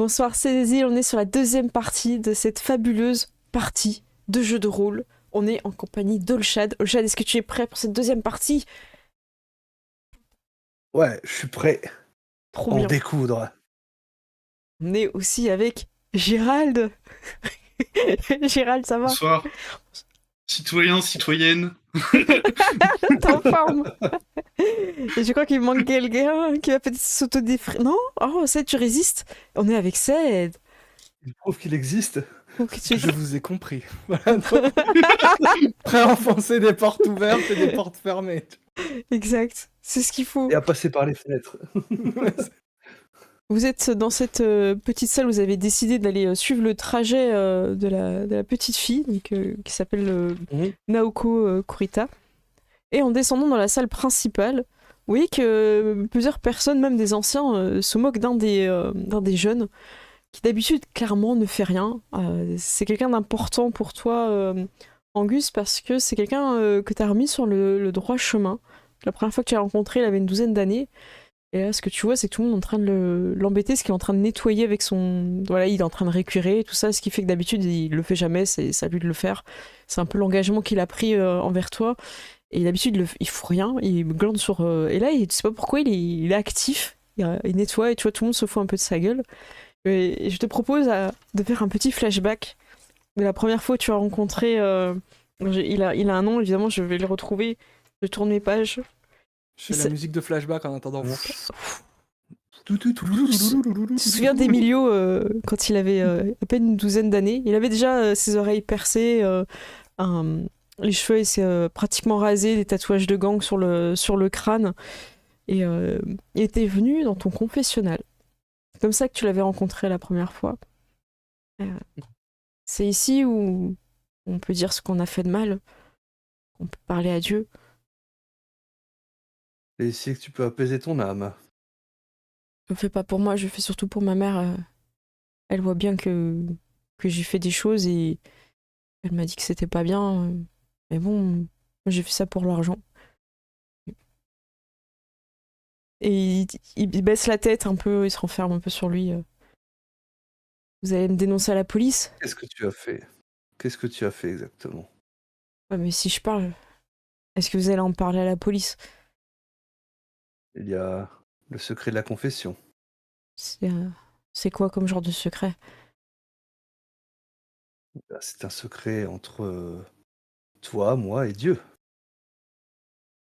Bonsoir Cécile, on est sur la deuxième partie de cette fabuleuse partie de jeu de rôle. On est en compagnie d'Olshad. Olshad, est-ce que tu es prêt pour cette deuxième partie? Ouais, je suis prêt Trop à en bien. découdre. On est aussi avec Gérald. Gérald, ça va? Bonsoir, citoyens, citoyennes. T'es en forme? Et je crois qu'il manque quelqu'un qui va peut-être s'autodéfrer. Non? Oh, Ced, tu résistes? On est avec Ced. Il prouve qu'il existe. Faut que tu- Je vous ai compris. Voilà, donc, prêt à enfoncer des portes ouvertes et des portes fermées. Exact, c'est ce qu'il faut. Et à passer par les fenêtres. Vous êtes dans cette petite salle, vous avez décidé d'aller suivre le trajet de la petite fille donc, qui s'appelle Naoko Kurita. Et en descendant dans la salle principale, vous voyez que plusieurs personnes, même des anciens, se moquent d'un des jeunes qui d'habitude clairement ne fait rien. C'est quelqu'un d'important pour toi, Angus, parce que c'est quelqu'un que tu as remis sur le droit chemin. La première fois que tu l'as rencontré, il avait une douzaine d'années. Et là, ce que tu vois, c'est que tout le monde est en train de l'embêter, ce qu'il est en train de nettoyer avec son... Voilà, il est en train de récurer, tout ça, ce qui fait que d'habitude, il le fait jamais, c'est à lui de le faire. C'est un peu l'engagement qu'il a pris envers toi. Et d'habitude, il fout rien, il glande sur... Et là, tu sais pas pourquoi, il est actif, il nettoie, et tu vois, tout le monde se fout un peu de sa gueule. Et je te propose de faire un petit flashback de la première fois que tu as rencontré... il a un nom, évidemment, je vais le retrouver. Je tourne mes pages. Je fais la musique de flashback en attendant. Tu te souviens d'Emilio quand il avait à peine une douzaine d'années? Il avait déjà ses oreilles percées, les cheveux pratiquement rasés, des tatouages de gang sur le crâne. Et il était venu dans ton confessionnal. C'est comme ça que tu l'avais rencontré la première fois. Euh, c'est ici où on peut dire ce qu'on a fait de mal, on peut parler à Dieu. C'est ici que tu peux apaiser ton âme. Je le fais pas pour moi, je le fais surtout pour ma mère. Elle voit bien que j'ai fait des choses et elle m'a dit que c'était pas bien. Mais bon, moi, j'ai fait ça pour l'argent. Et il baisse la tête un peu, il se renferme un peu sur lui. Vous allez me dénoncer à la police? Qu'est-ce que tu as fait? Qu'est-ce que tu as fait exactement? Ouais, mais si je parle, est-ce que vous allez en parler à la police? Il y a le secret de la confession. C'est c'est quoi comme genre de secret? C'est un secret entre toi, moi et Dieu.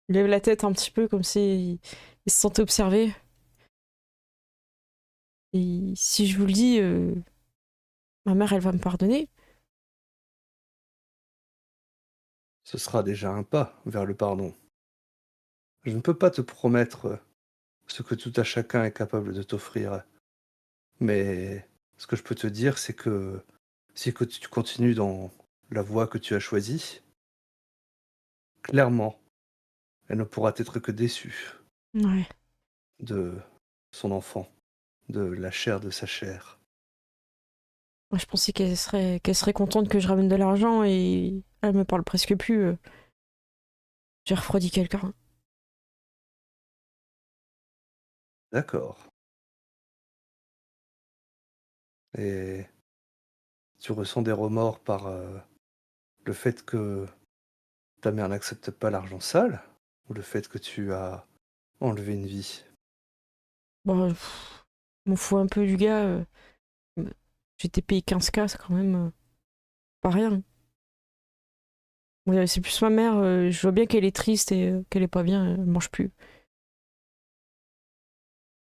Il lève la tête un petit peu comme si il se sentait observé. Et si je vous le dis, ma mère, elle va me pardonner. Ce sera déjà un pas vers le pardon. Je ne peux pas te promettre ce que tout à chacun est capable de t'offrir. Mais ce que je peux te dire, c'est que si que tu continues dans la voie que tu as choisie, clairement, elle ne pourra être que déçue Ouais. de son enfant, de la chair de sa chair. Moi, je pensais qu'elle serait contente que je ramène de l'argent et elle me parle presque plus. J'ai refroidi quelqu'un. D'accord. Et tu ressens des remords par le fait que ta mère n'accepte pas l'argent sale ou le fait que tu as enlevé une vie? Bon, je m'en fous un peu du gars. J'étais payé 15K, c'est quand même pas rien. Ouais, c'est plus ma mère, je vois bien qu'elle est triste et qu'elle est pas bien, elle mange plus.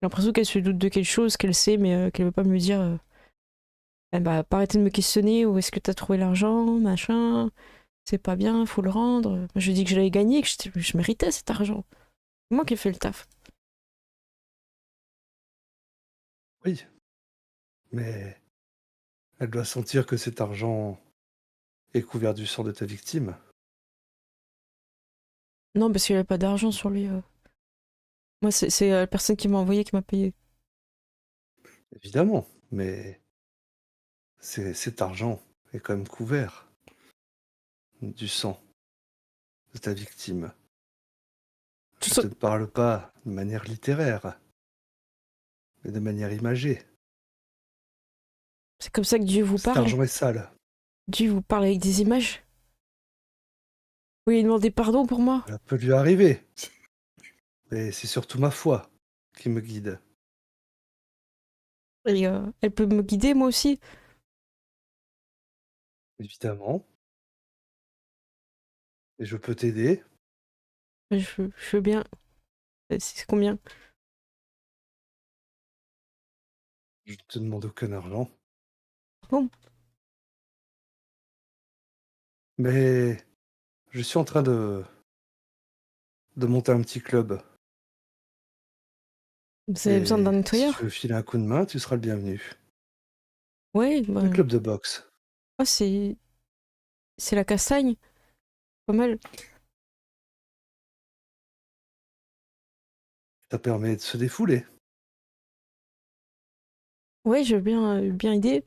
J'ai l'impression qu'elle se doute de quelque chose, qu'elle sait, mais qu'elle veut pas me dire. Eh bah, pas arrêter de me questionner, où est-ce que t'as trouvé l'argent, machin, c'est pas bien, faut le rendre. Moi, je lui ai dit que je l'avais gagné, que je méritais cet argent. C'est moi qui ai fait le taf. Oui, mais elle doit sentir que cet argent est couvert du sang de ta victime. Non, parce qu'il avait pas d'argent sur lui. Moi, c'est la personne qui m'a envoyé qui m'a payé. Évidemment, mais cet argent est quand même couvert du sang de ta victime. Tout Je ça- te parle pas de manière littéraire, mais de manière imagée. C'est comme ça que Dieu vous Cet parle? argent est sale. Dieu vous parle avec des images? Vous lui demandez pardon pour moi? Ça peut lui arriver. Mais c'est surtout ma foi qui me guide. Et elle peut me guider, moi aussi? Évidemment. Et je peux t'aider. Je veux bien. C'est combien? Je ne te demande aucun argent. Bon, Mais je suis en train de monter un petit club. vous avez besoin d'un Et si tu nettoyeur? veux filer un coup de main, tu seras le bienvenu. Ouais, bah. Un club de boxe. Oh, c'est la castagne. Pas mal. Ça permet de se défouler. Ouais, je veux bien aider.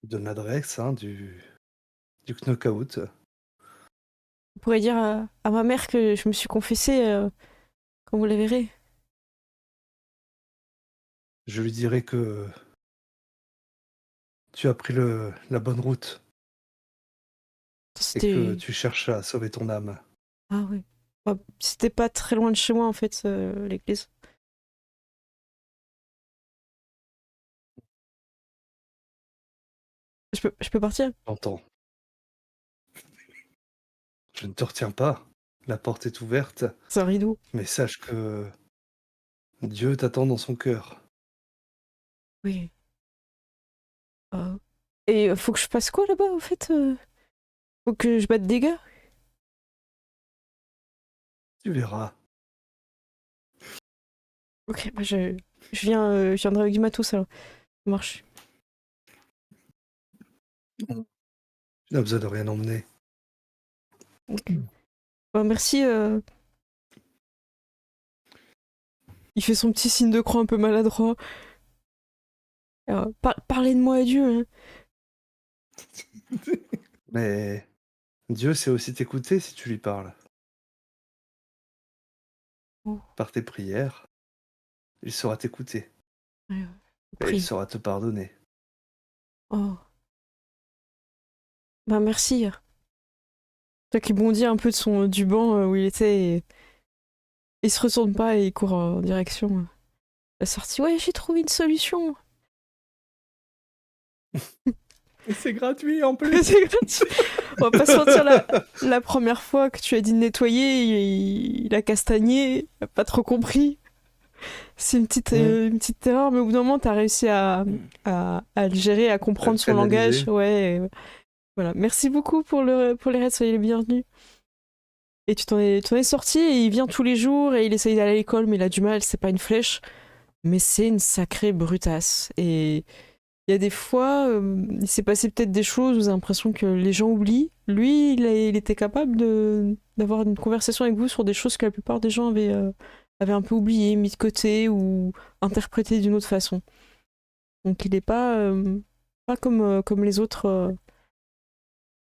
Je donne l'adresse du knockout. Vous pourrez dire à ma mère que je me suis confessée quand vous la verrez. Je lui dirai que tu as pris la bonne route et que C'était. tu cherches à sauver ton âme. Ah ouais. Bah, c'était pas très loin de chez moi en fait, l'église. Je peux partir? J'entends. Je ne te retiens pas. La porte est ouverte, C'est un rideau. mais sache que Dieu t'attend dans son cœur. Oui. Ah. Et faut que je fasse quoi là-bas en fait? Faut que je batte des gars? Tu verras. Ok, bah je viendrai avec du matos alors. Ça marche. Tu n'as besoin de rien emmener. Ok. Bah, merci. Il fait son petit signe de croix un peu maladroit. Parlez de moi à Dieu. Hein. Mais Dieu sait aussi t'écouter si tu lui parles. Oh, Par tes prières, il saura t'écouter ouais, et il prie. saura te pardonner. Oh. Bah merci. Toi qui bondit un peu du banc où il était et il se retourne pas et il court en direction la sortie. Ouais, j'ai trouvé une solution. Et c'est gratuit en plus. C'est gratuit. On va pas se mentir, la première fois que tu as dit de nettoyer, il a castagné, il a pas trop compris. C'est une petite erreur, mais au bout d'un moment, t'as réussi à le gérer, à À le comprendre son langage. canaliser. Ouais, voilà. Merci beaucoup pour les raids, soyez les bienvenus. Et tu t'en es sorti et il vient tous les jours et il essaye d'aller à l'école, mais il a du mal, c'est pas une flèche. Mais c'est une sacrée brutasse. Et il y a des fois, il s'est passé peut-être des choses où j'ai l'impression que les gens oublient. Lui, il était capable d'avoir une conversation avec vous sur des choses que la plupart des gens avaient un peu oubliées, mis de côté ou interprétées d'une autre façon. Donc il n'est pas comme les autres.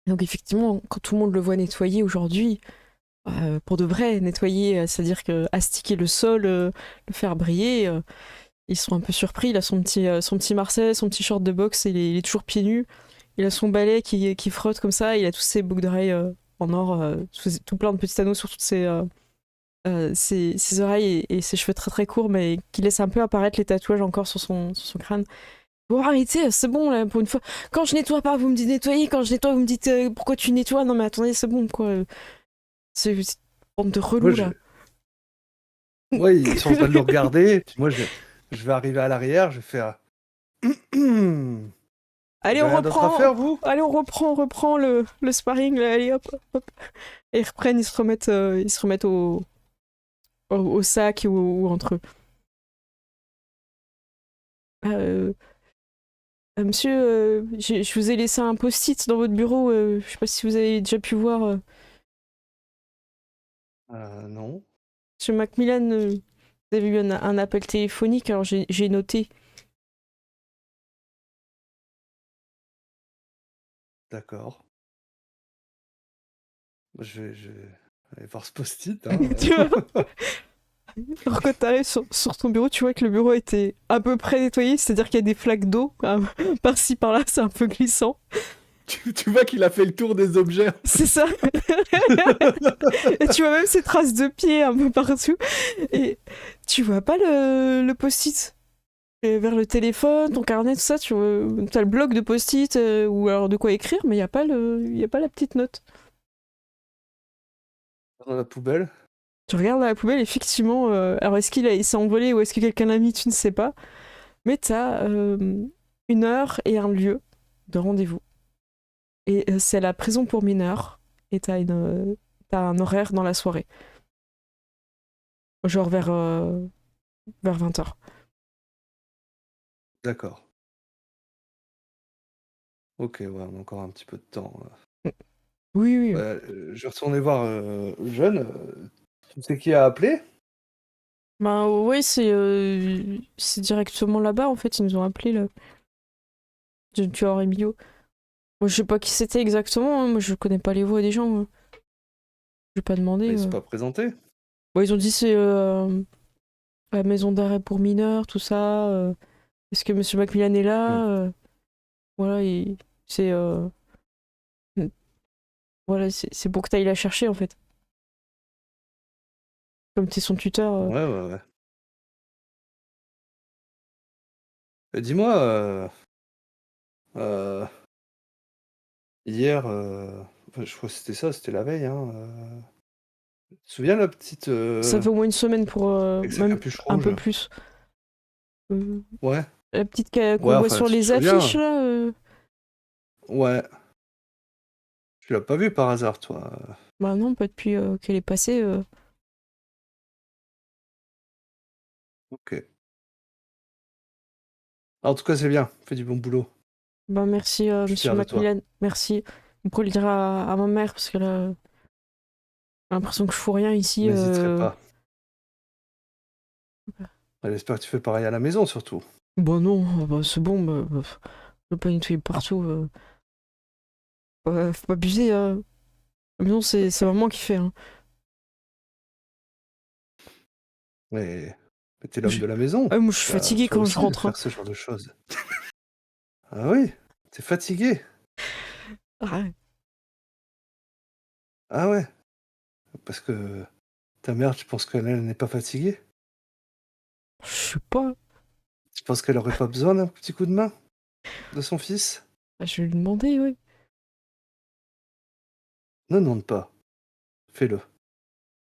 Donc effectivement, quand tout le monde le voit nettoyer aujourd'hui, pour de vrai, nettoyer, c'est-à-dire que astiquer le sol, le faire briller, ils sont un peu surpris. Il a son petit Marseille, son petit short de boxe, il est toujours pieds nus. Il a son balai qui frotte comme ça, il a tous ses boucles d'oreilles en or, tout plein de petits anneaux sur toutes ses oreilles et ses cheveux très très courts, mais qui laissent un peu apparaître les tatouages encore sur son crâne. Bon, arrêtez, c'est bon là, pour une fois. Quand je nettoie pas, vous me dites nettoyer. Quand je nettoie, vous me dites pourquoi tu nettoies. Non, mais attendez, c'est bon quoi. C'est une bande de Moi, relous là. Moi, ils sont en train de le regarder. Puis moi, je vais arriver à l'arrière, je vais faire. Vous Allez, avez rien d'autre à faire, vous? Allez, on reprend le sparring. Là, allez, hop, hop. Et ils reprennent, ils se remettent au sac ou entre eux. Euh, monsieur, je vous ai laissé un post-it dans votre bureau. Je sais pas si vous avez déjà pu voir. Non. Monsieur Macmillan, vous avez eu un appel téléphonique, alors j'ai noté. D'accord. Je vais aller voir ce post-it. Hein. Tu vois Alors quand t'arrives sur ton bureau, tu vois que le bureau était à peu près nettoyé, c'est-à-dire qu'il y a des flaques d'eau par-ci par-là, c'est un peu glissant. Tu vois qu'il a fait le tour des objets. C'est ça. Et tu vois même ces traces de pieds un peu partout. Et tu vois pas le post-it. Et vers le téléphone, ton carnet, tout ça, tu as le bloc de post-it ou alors de quoi écrire, mais il n'y a pas la petite note. Dans la poubelle. Tu regardes dans la poubelle, effectivement. Alors est-ce il s'est envolé ou est-ce que quelqu'un l'a mis, tu ne sais pas. Mais t'as une heure et un lieu de rendez-vous. Et c'est la prison pour mineurs. Et t'as un horaire dans la soirée. Genre vers 20h. D'accord. Ok, ouais, on a encore un petit peu de temps. Oui, oui. Ouais, je vais retourner voir Jeune. Tu sais qui a appelé? Bah oui, c'est directement là-bas, en fait, ils nous ont appelé, là. Du tueur Emilio. Moi, je sais pas qui c'était exactement, hein. Moi, je connais pas les voix des gens. Hein. Je vais pas demander. Ils sont pas présentés. Bon, ils ont dit c'est la maison d'arrêt pour mineurs, tout ça. Est-ce que Monsieur Macmillan est là Voilà, c'est... Voilà, c'est pour que t'ailles la chercher, en fait. Comme t'es son tuteur. Ouais. Dis-moi, hier, je crois que c'était ça, c'était la veille, hein. Tu te souviens la petite. Ça fait au moins une semaine pour... avec sa même capuche un rouge? peu plus. Ouais. La petite qu'on Ouais, voit enfin, sur tu te les souviens? affiches, là Ouais. Tu l'as pas vu par hasard, toi? Bah non, pas depuis qu'elle est passée. Ok. En tout cas, c'est bien. Fais du bon boulot. Bah merci, Je suis Monsieur fier de toi. Macmillan. Merci. Vous pourrez le dire à ma mère, parce que là, j'ai l'impression que je fous rien ici. N'hésiterai pas. Elle espère que tu fais pareil à la maison, surtout. Bah non, bah, c'est bon, je veux pas nettoyer partout. Faut pas abuser. La maison, c'est maman qui fait. Hein. Mais t'es l'homme de la maison. Moi, je suis fatiguée Tu as quand je aussi de rentre. Hein. faire ce genre de choses. Ah oui? T'es fatigué? Ouais. Ah ouais? Parce que ta mère, tu penses qu'elle n'est pas fatiguée? Je sais pas. Tu penses qu'elle aurait pas besoin d'un petit coup de main de son fils? Je vais lui demander, oui. Ne demande pas. Fais-le.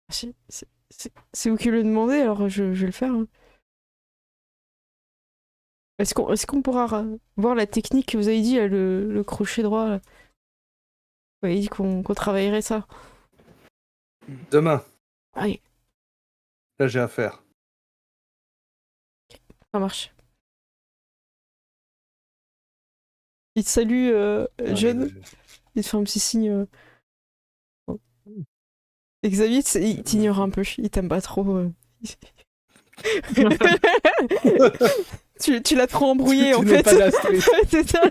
C'est vous qui le demandez, alors je vais le faire. Hein. Est-ce qu'on pourra voir la technique que vous avez dit, là, le crochet droit là. Vous avez dit qu'on travaillerait ça. Demain. Allez, Là, j'ai affaire. ça marche. Il te salue, jeune. Il te fait un petit signe. Bon. Et Xavier, il t'ignore un peu. Il t'aime pas trop. tu l'as trop embrouillé, Tu en n'es fait. pas d'Astrid. C'est ça.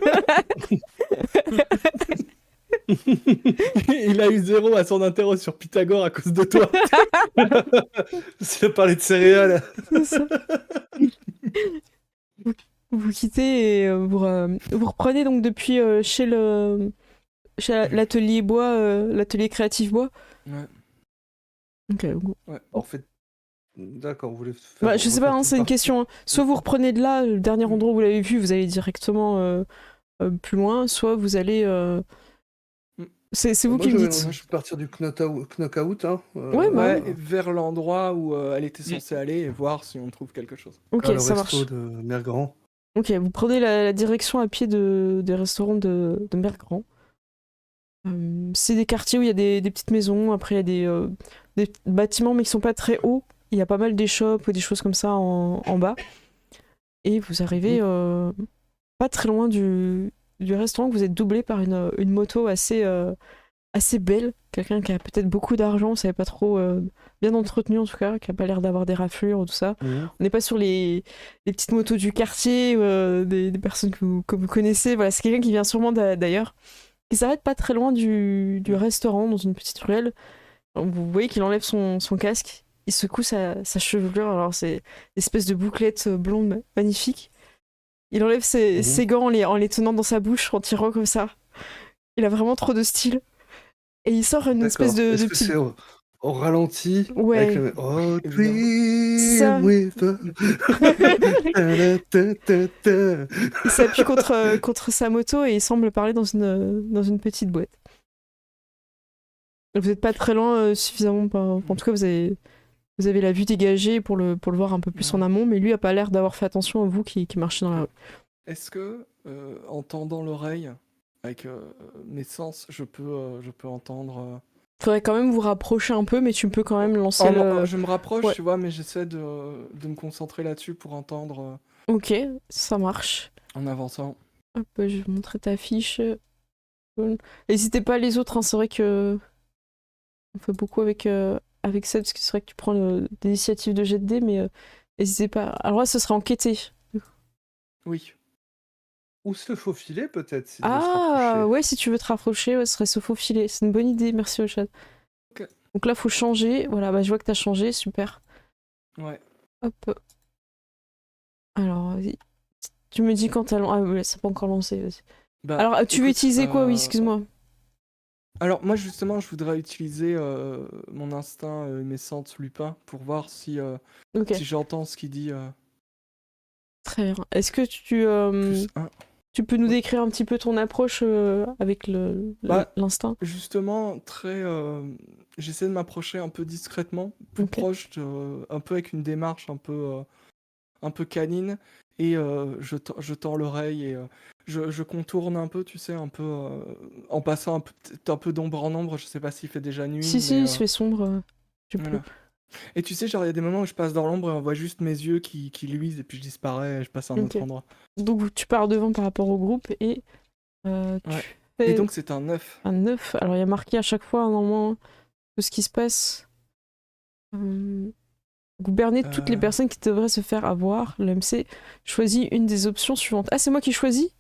Il a eu 0 à son interro sur Pythagore à cause de toi. C'est parler de céréales. C'est ça. Vous quittez et vous reprenez donc depuis chez l'atelier bois, l'atelier créatif bois. Ouais. Ok. Ouais. En fait, d'accord, vous voulez faire. Bah, je sais pas, hein, c'est une question. Hein. Soit vous reprenez de là, le dernier endroit où vous l'avez vu, vous allez directement plus loin, soit vous allez. C'est vous qui me dites. Moi, je suis partir du knockout. Hein. Ouais, bah. Ouais, vers l'endroit où elle était censée aller et voir si on trouve quelque chose. Ok, le ça resto marche. de Mergrand. Ok, vous prenez la direction à pied des restaurants de Mergrand. C'est des quartiers où il y a des petites maisons, après il y a des bâtiments mais qui sont pas très hauts. Il y a pas mal d'échoppes ou des choses comme ça en bas. Et vous arrivez pas très loin du restaurant, que vous êtes doublé par une moto assez belle. Quelqu'un qui a peut-être beaucoup d'argent, vous savez pas trop, bien entretenu en tout cas, qui a pas l'air d'avoir des raflures ou tout ça. On n'est pas sur les petites motos du quartier, des personnes que vous connaissez. Voilà, c'est quelqu'un qui vient sûrement d'ailleurs. Il s'arrête pas très loin du restaurant, dans une petite ruelle. Vous voyez qu'il enlève son casque il secoue sa chevelure, alors c'est une espèce de bouclette blonde magnifique. Il enlève ses gants en les tenant dans sa bouche, en tirant comme ça. Il a vraiment trop de style. Et il sort une espèce de Est-ce que petite... c'est au ralenti Ouais. avec le... Oh, Ça. dream with a- Ta-ta-ta-ta-ta. Il s'appuie contre sa moto et il semble parler dans une petite boîte. Vous n'êtes pas très loin suffisamment. En tout cas, vous avez la vue dégagée pour le voir un peu plus en amont, mais lui a pas l'air d'avoir fait attention à vous qui marchez dans la rue. Est-ce que, en tendant l'oreille, avec mes sens, je peux entendre... Faudrait quand même vous rapprocher un peu, mais tu peux quand même lancer le... Je me rapproche, Ouais. tu vois, mais j'essaie de me concentrer là-dessus pour entendre Ok, ça marche. en avançant. Hop, je vais vous montrer ta fiche. N'hésitez pas les autres, hein, c'est vrai que on fait beaucoup avec ça, parce que c'est vrai que tu prends l'initiative de jet de dés, mais n'hésitez pas. Alors là, ce sera enquêté. Oui. Ou se faufiler peut-être s'il veut se Ah, rapprocher. ouais, si tu veux te rapprocher, ouais, ce serait se faufiler. C'est une bonne idée, merci au chat. Ok. Donc là, faut changer. Voilà, bah, je vois que t'as changé, super. Ouais. Hop. Alors, vas-y. Tu me dis quand t'as... Ah, ouais, c'est pas encore lancé, vas-y. Bah, Alors, tu veux écoute, utiliser quoi? Oui, excuse-moi. Alors, moi, justement, je voudrais utiliser mon instinct et mes sens lupins pour voir si Ok, j'entends ce qu'il dit. très bien. Est-ce que Plus 1. tu peux nous décrire un petit peu ton approche avec Bah, l'instinct? Justement, j'essaie de m'approcher un peu discrètement, plus Ok. proche, un peu avec une démarche un peu canine, et je tends l'oreille et je contourne un peu, tu sais, un peu en passant peut-être un peu d'ombre en ombre. Je sais pas s'il fait déjà nuit, Si, mais il se fait sombre. Tu peux. voilà. Et tu sais, genre, il y a des moments où je passe dans l'ombre et on voit juste mes yeux qui luisent, et puis je disparais et je passe à un Ok. autre endroit. Donc, tu pars devant par rapport au groupe et tu Ouais. fais Et donc, c'est un 9. un 9. Alors, il y a marqué à chaque fois, normalement, tout ce qui se passe. Gouverner toutes les personnes qui devraient se faire avoir. L'MC choisit une des options suivantes. Ah, c'est moi qui choisis?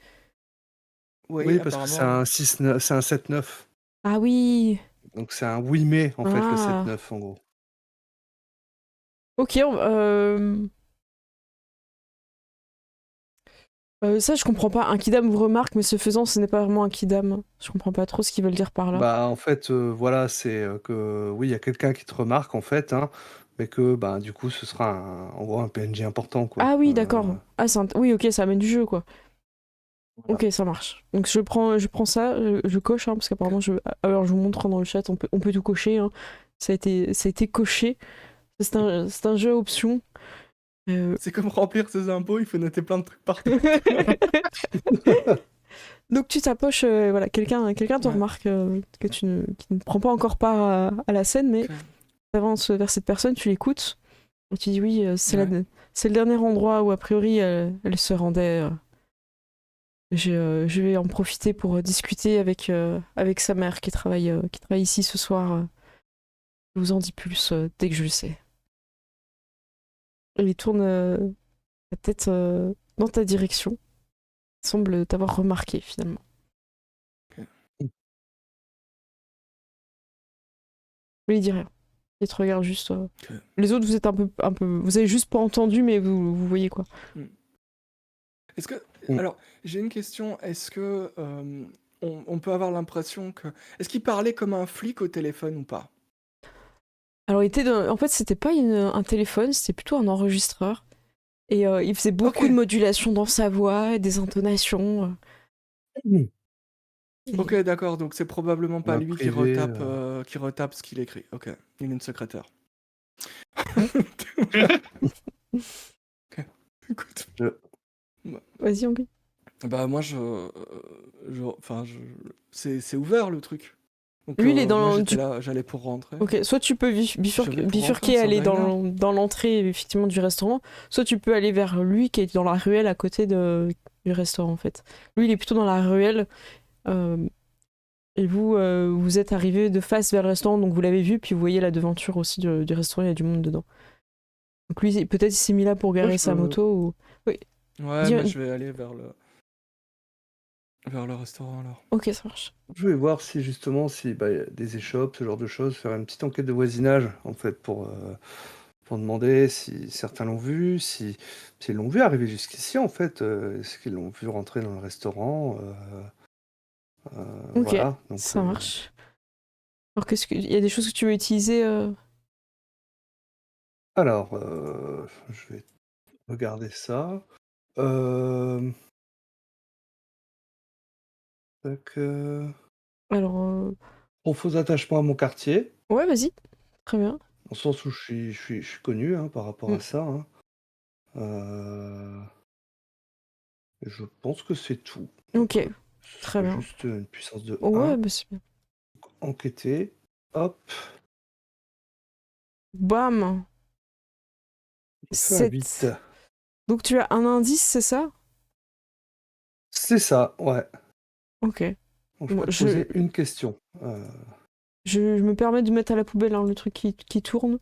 Oui, parce que c'est apparemment. un 6-9, c'est un 7-9. Ah oui. Donc c'est un oui mais en fait le Ah. 7-9 en gros. Ok, ça je comprends pas. Un kidam vous remarque, mais ce faisant, ce n'est pas vraiment un kidam. Je comprends pas trop ce qu'ils veulent dire par là. Bah en fait voilà, c'est que oui, il y a quelqu'un qui te remarque en fait, hein, mais que bah du coup ce sera en gros un PNJ important quoi. Ah oui, d'accord. Ah, oui, ok, ça amène du jeu, quoi. Voilà. Ok, ça marche. Donc je prends ça, je coche, hein, parce qu'apparemment, alors je vous montre dans le chat, on peut tout cocher. Hein. Ça a été coché. C'est un jeu à option. C'est comme remplir ses impôts, il faut noter plein de trucs partout. Donc tu t'approches, voilà, quelqu'un te Ouais. remarque qui ne prend pas encore part à la scène, mais Ok. tu avances vers cette personne, tu l'écoutes, et tu dis oui, c'est Ouais. c'est le dernier endroit où a priori elle se rendait. Je vais en profiter pour discuter avec sa mère qui travaille ici ce soir. Je vous en dis plus dès que je le sais. Il tourne la tête dans ta direction. Il semble t'avoir remarqué finalement. Ok. Mais il dit rien. Il te regarde juste. Ok. Les autres, vous êtes un peu, vous avez juste pas entendu, mais vous voyez quoi. Est-ce que... Mm. Alors, j'ai une question. Est-ce que on peut avoir l'impression que... Est-ce qu'il parlait comme un flic au téléphone ou pas? Alors, en fait, c'était pas un téléphone, c'était plutôt un enregistreur. Et il faisait beaucoup Ok. de modulations dans sa voix, et des intonations. Ok, d'accord. Donc c'est probablement pas Un lui qui privé, retape ce qu'il écrit. Ok. Il est une secrétaire. Ok. Écoute. Vas-y, Anguille. Bah moi c'est ouvert le truc. Donc Lui, il est moi dans. j'étais là, j'allais pour rentrer. Ok, soit tu peux J'avais pour bifurquer, rentrer, aller ça va dans l'entrée effectivement du restaurant, soit tu peux aller vers lui qui est dans la ruelle à côté du restaurant en fait. Lui, il est plutôt dans la ruelle. Et vous, vous êtes arrivé de face vers le restaurant, donc vous l'avez vu, puis vous voyez la devanture aussi du restaurant, il y a du monde dedans. Donc lui, peut-être il s'est mis là pour garer sa moto ou... Ouais, Dis- mais je vais aller vers le... Vers le restaurant alors. Ok, ça marche. Je vais voir si justement, si y a des échoppes, ce genre de choses, faire une petite enquête de voisinage, en fait, pour demander si certains l'ont vu, s'ils l'ont vu arriver jusqu'ici, en fait, est-ce qu'ils l'ont vu rentrer dans le restaurant, Ok, voilà, donc ça marche. Alors, il y a des choses que tu veux utiliser alors, je vais regarder ça. Tac, Alors, faux attachement à mon quartier, ouais, vas-y. Très bien. dans le sens où je suis connu, hein, par rapport Mm. à ça, hein. Je pense que c'est tout. Ok, Donc, ce très serait bien. juste une puissance de Ouais, 1. bah c'est bien. Enquêter. Hop, Bam! il fait un 8. 7. Donc tu as un indice, c'est ça? C'est ça, ouais. Ok. Donc je Bon, peux te poser une question. je me permets de mettre à la poubelle hein, le truc qui tourne.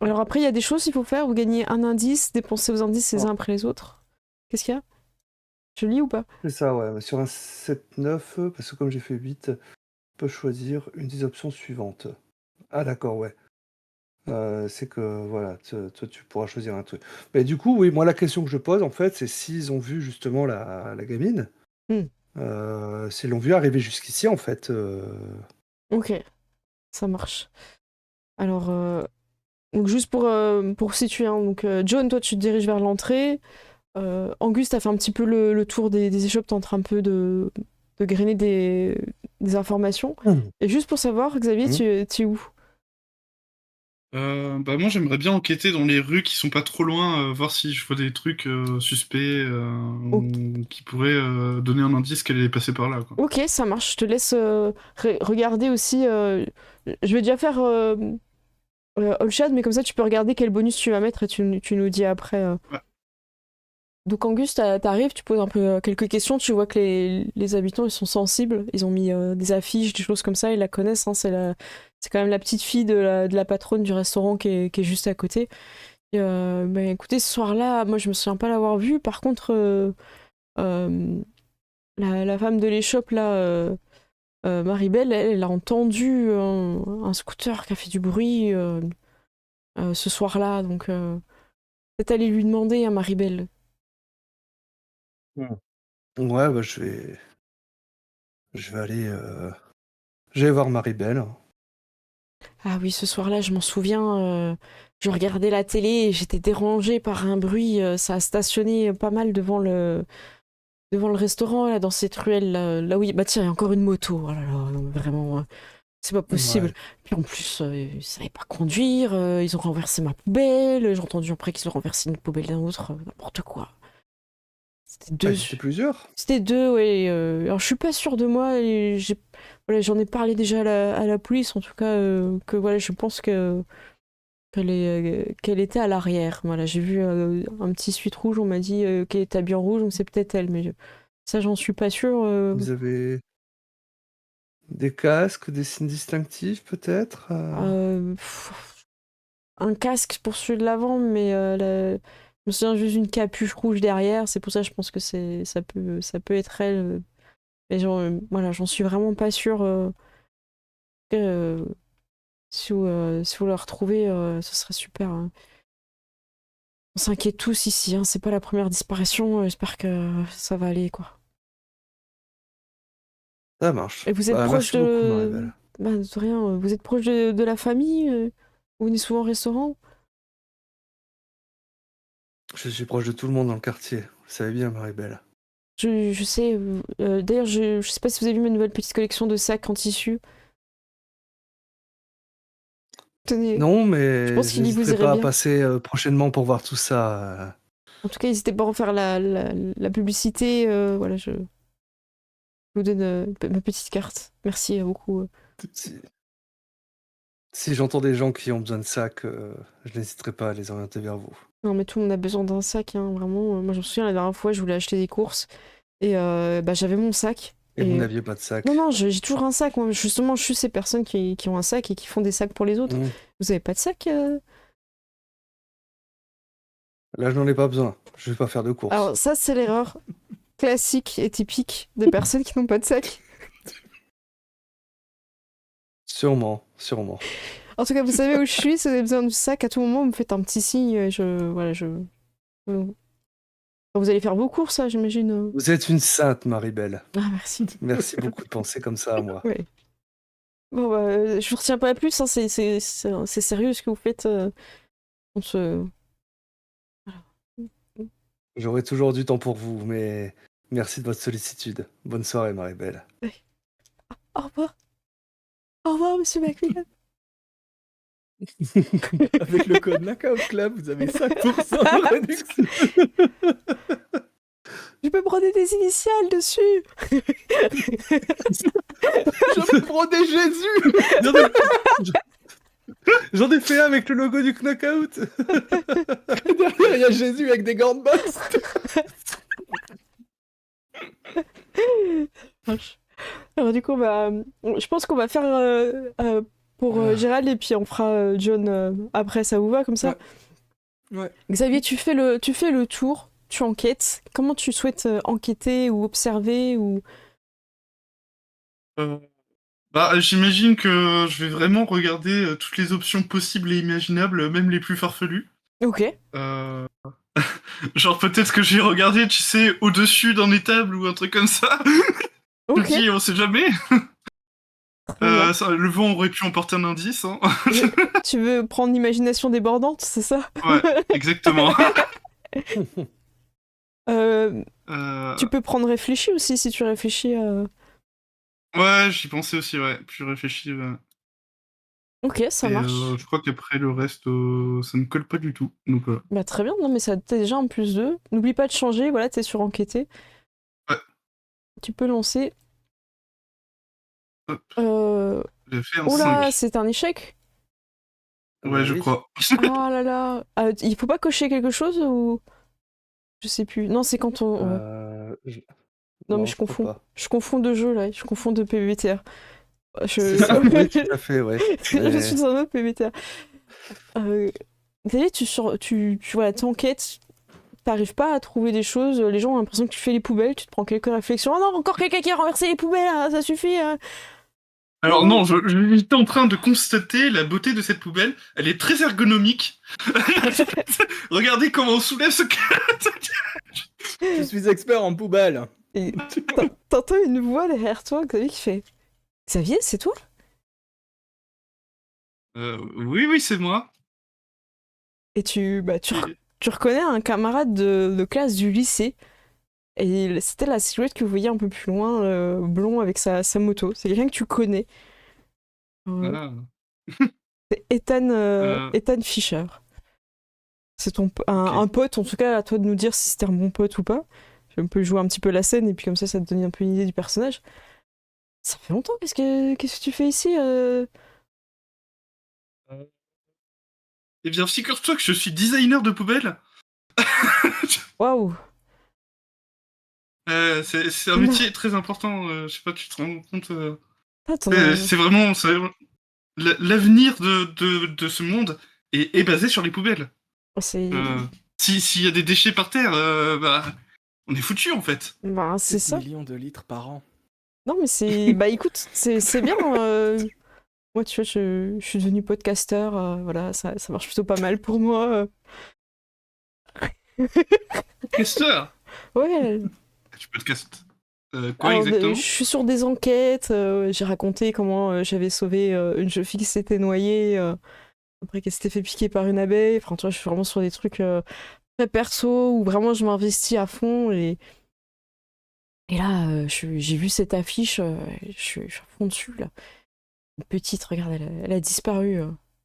Alors après, il y a des choses qu'il faut faire. Vous gagnez un indice, dépensez vos indices les uns après les autres. Qu'est-ce qu'il y a? Je lis ou pas? C'est ça, ouais. Mais sur un 7-9, parce que comme j'ai fait 8, je peux choisir une des options suivantes. Ah d'accord, ouais. C'est que, voilà, toi tu pourras choisir un truc. Mais du coup, oui, moi la question que je pose, en fait, c'est s'ils ont vu justement la gamine, Hmm. s'ils l'ont vu arriver jusqu'ici, en fait. Ok, ça marche. Alors, donc juste pour situer, hein, donc, John, toi tu te diriges vers l'entrée. Angus, t'as fait un petit peu le tour des échoppes, t'es en train un peu de grainer des informations. Et juste pour savoir, Xavier, tu es où? Bah moi j'aimerais bien enquêter dans les rues qui sont pas trop loin, voir si je vois des trucs suspects Ok. ou qui pourraient donner un indice qu'elle est passée par là, quoi. Ok, ça marche. Je te laisse regarder aussi. Je vais déjà faire All Shad, mais comme ça, tu peux regarder quel bonus tu vas mettre et tu nous dis après. Ouais. Donc, Angus, t'arrives, tu poses un peu quelques questions. Tu vois que les habitants, ils sont sensibles. Ils ont mis des affiches, des choses comme ça. Ils la connaissent. Hein, c'est quand même la petite fille de la patronne du restaurant qui est juste à côté. Et, bah, écoutez, ce soir-là, moi, je me souviens pas l'avoir vue. Par contre, euh, la femme de l'échoppe, là. Maribel, elle a entendu un scooter qui a fait du bruit ce soir-là, donc peut-être aller lui demander à Maribel. Ouais, bah je vais aller, je vais voir Maribel. Ah oui, ce soir-là, je m'en souviens, je regardais la télé et j'étais dérangée par un bruit, ça a stationné pas mal devant le restaurant, là, dans cette ruelle, là où bah tiens, il y a encore une moto, oh là là, non, mais vraiment, c'est pas possible. Ouais. Puis en plus, ils savaient pas conduire, ils ont renversé ma poubelle, j'ai entendu après qu'ils ont renversé une poubelle d'un autre, n'importe quoi. C'était Ah, deux. ils étaient plusieurs? C'était deux, ouais. Alors je suis pas sûre de moi, et voilà, j'en ai parlé déjà à la police, en tout cas, que voilà, je pense qu'elle était à l'arrière. Voilà, j'ai vu un petit suite rouge, on m'a dit qu'elle était habillée en rouge, donc c'est peut-être elle, mais ça, j'en suis pas sûre. Vous avez des casques, des signes distinctifs peut-être? Pff, un casque pour celui de l'avant, mais je me souviens juste d'une capuche rouge derrière, c'est pour ça que je pense que ça peut être elle. Mais voilà, j'en suis vraiment pas sûre. Euh, si vous la retrouvez, ce serait super. Hein. On s'inquiète tous ici, hein. C'est pas la première disparition. J'espère que ça va aller, quoi. Ça marche. Et vous êtes Bah, proche merci beaucoup, de... Maribel. Bah, de rien. Vous êtes proche de la famille vous venez souvent au restaurant? Je suis proche de tout le monde dans le quartier. Vous savez bien, Maribel. Je sais. D'ailleurs, je sais pas si vous avez vu ma nouvelle petite collection de sacs en tissu. Tenez. Non, Je mais pense je qu'il y vous n'hésiterai irait pas à bien. passer prochainement pour voir tout ça. En tout cas, n'hésitez pas à en faire la publicité. Voilà, je vous donne ma petite carte. Merci beaucoup. Si, si j'entends des gens qui ont besoin de sacs, je n'hésiterai pas à les orienter vers vous. Non, mais tout le monde a besoin d'un sac, hein, vraiment. Moi, je me souviens, la dernière fois, je voulais acheter des courses et bah, j'avais mon sac. Et vous n'aviez pas de Non, sac. non, j'ai toujours un sac. Moi, justement, je suis ces personnes qui ont un sac et qui font des sacs pour les autres. Mmh. Vous avez pas de sac Là, je n'en ai pas besoin. Je vais pas faire de courses. Alors, ça, c'est l'erreur. classique et typique des personnes qui n'ont pas de sac. Sûrement. En tout cas, vous savez où je suis, si vous avez besoin de sac, à tout moment, vous me faites un petit signe et vous allez faire vos courses, ça, j'imagine. Vous êtes une sainte, Maribel. Ah, merci. Merci beaucoup de penser comme ça à moi. Ouais. Bon, bah, je vous retiens pas plus, hein, c'est sérieux ce que vous faites. On se... J'aurai toujours du temps pour vous, mais merci de votre sollicitude. Bonne soirée, Maribel. Au revoir. Au revoir, monsieur Macmillan. Avec le code Knockout Club, vous avez 5% de réduction. Je peux broder des initiales dessus. Je peux broder Jésus. J'en ai fait un avec le logo du Knockout. Derrière, il y a Jésus avec des gants de boxe. Alors du coup, je pense qu'on va faire pour Gérald et puis on fera John après, ça vous va comme ça? Ouais. Xavier, tu fais le tour, tu enquêtes. Comment tu souhaites enquêter ou observer ou... J'imagine que je vais vraiment regarder toutes les options possibles et imaginables, même les plus farfelues. Ok. Genre peut-être que j'ai regardé, tu sais, au-dessus d'un étable ou un truc comme ça. Ok. Je me dis, on sait jamais. bien. Le vent aurait pu emporter un indice. Hein. Tu veux prendre l'imagination débordante, c'est ça? Ouais, exactement. Tu peux prendre réfléchi aussi si tu réfléchis à... Ouais, j'y pensais aussi, ouais. Puis je réfléchis. Ouais. Ok, ça marche. Je crois qu'après le reste, ça ne colle pas du tout. Donc, Bah très bien, non mais ça t'es déjà en plus 2. N'oublie pas de changer, voilà, t'es sur enquêter. Ouais. Tu peux lancer. Hop. Oh J'ai fait un là, 5. c'est un échec? Ouais, je oui. crois. Ah là là. Il faut pas cocher quelque chose ou... Je sais plus. Non, c'est quand on... Non mais je crois confonds. pas. Je confonds deux jeux là, je confonds deux PBTR. C'est ça, oui, tout à fait, ouais. Je suis dans un autre PBTR. Xavier, voilà, t'enquêtes, t'arrives pas à trouver des choses, les gens ont l'impression que tu fais les poubelles, tu te prends quelques réflexions. Ah non, encore quelqu'un qui a renversé les poubelles, hein, ça suffit. Hein. Alors non, j'étais en train de constater la beauté de cette poubelle. Elle est très ergonomique. Regardez comment on soulève ce... Je suis expert en poubelle. Et t'entends une voix derrière toi, Xavier, qui fait... Xavier, c'est toi? Oui, c'est moi. Et tu reconnais un camarade de classe du lycée. Et c'était la silhouette que vous voyez un peu plus loin, blond avec sa moto. C'est quelqu'un que tu connais. Ah. C'est Ethan Fischer. C'est un pote, en tout cas, à toi de nous dire si c'était un bon pote ou pas. On peut jouer un petit peu la scène et puis comme ça te donne un peu une idée du personnage. Ça fait longtemps, qu'est-ce que tu fais ici Eh bien, figure-toi que je suis designer de poubelles. Waouh. C'est un métier très important. Je sais pas, tu te rends compte. C'est vraiment l'avenir de ce monde est basé sur les poubelles. S'il y a des déchets par terre, on est foutu en fait. Bah, c'est ça. Millions de litres par an. Non, mais c'est. Bah écoute, c'est bien. Moi, tu vois, je suis devenu podcasteur. Voilà, ça marche plutôt pas mal pour moi. Podcasteur? Ouais. Tu podcastes quoi exactement? Je suis sur des enquêtes. J'ai raconté comment j'avais sauvé une jeune fille qui s'était noyée après qu'elle s'était fait piquer par une abeille. Enfin, tu vois, je suis vraiment sur des trucs très perso où vraiment je m'investis à fond. Et là, j'ai vu cette affiche. Je suis à fond dessus, là. Une petite, regarde, elle a disparu.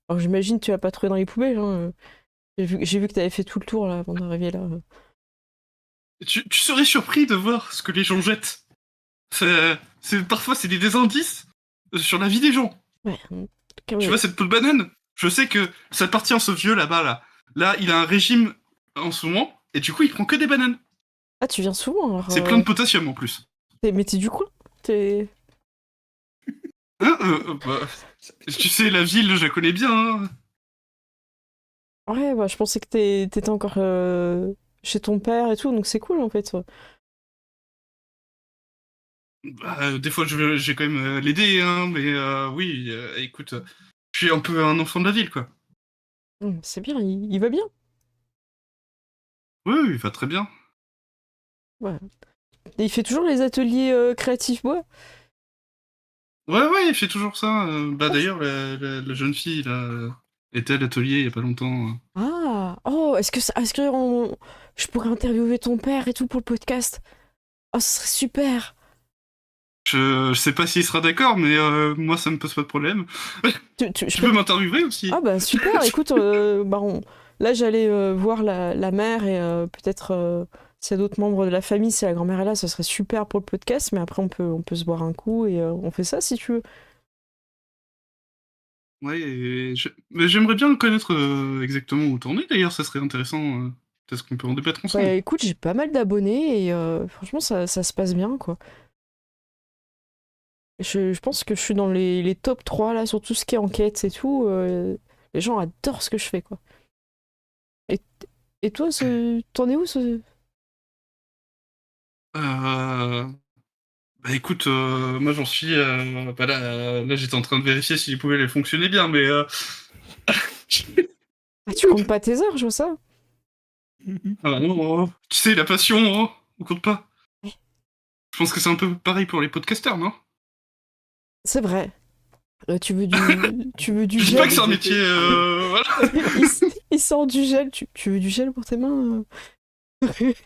Alors j'imagine que tu l'as pas trouvée dans les poubelles. Hein. J'ai vu que tu avais fait tout le tour là, avant d'arriver là. Tu serais surpris de voir ce que les gens jettent. Parfois, c'est des indices sur la vie des gens. Ouais. Tu vois cette peau de banane? Je sais que ça appartient à ce vieux là-bas, là. Là, il a un régime en ce moment, et du coup, il prend que des bananes. Ah, tu viens souvent alors. C'est plein de potassium en plus. Mais t'es du coin? T'es... Tu sais, la ville, je la connais bien. Hein. Ouais, bah, je pensais que t'étais encore chez ton père et tout, donc c'est cool en fait. Des fois, j'ai quand même l'aider, hein, mais oui, écoute, je suis un peu un enfant de la ville, quoi. C'est bien, il va bien. Oui, il va très bien. Ouais. Et il fait toujours les ateliers créatifs bois. Ouais, il fait toujours ça. D'ailleurs, la jeune fille, là, était à l'atelier il y a pas longtemps. Ah, oh, je pourrais interviewer ton père et tout pour le podcast. Oh, ce serait super. Je sais pas s'il sera d'accord, mais moi, ça me pose pas de problème. Tu peux m'interviewer aussi. Ah bah super, écoute, là j'allais voir la mère et peut-être s'il y a d'autres membres de la famille, si la grand-mère est là, ce serait super pour le podcast, mais après on peut se boire un coup et on fait ça si tu veux. Ouais, mais j'aimerais bien connaître exactement où t'en es, d'ailleurs, ça serait intéressant. Peut-être qu'on peut en débattre ensemble. Bah écoute, j'ai pas mal d'abonnés et franchement ça se passe bien quoi. Je pense que je suis dans les top 3 là sur tout ce qui est enquête et tout. Les gens adorent ce que je fais quoi. Et, et toi, t'en es où Bah écoute, moi j'en suis. Bah là j'étais en train de vérifier si les poubelles fonctionnaient bien, mais. Ah, tu comptes pas tes heures, je vois ça. Ah bah non, tu sais, la passion, on compte pas. Je pense que c'est un peu pareil pour les podcasters, non? C'est vrai. Tu veux du Je dis gel. pas que c'est un métier. Voilà. Il sort du gel. Tu veux du gel pour tes mains Ouais,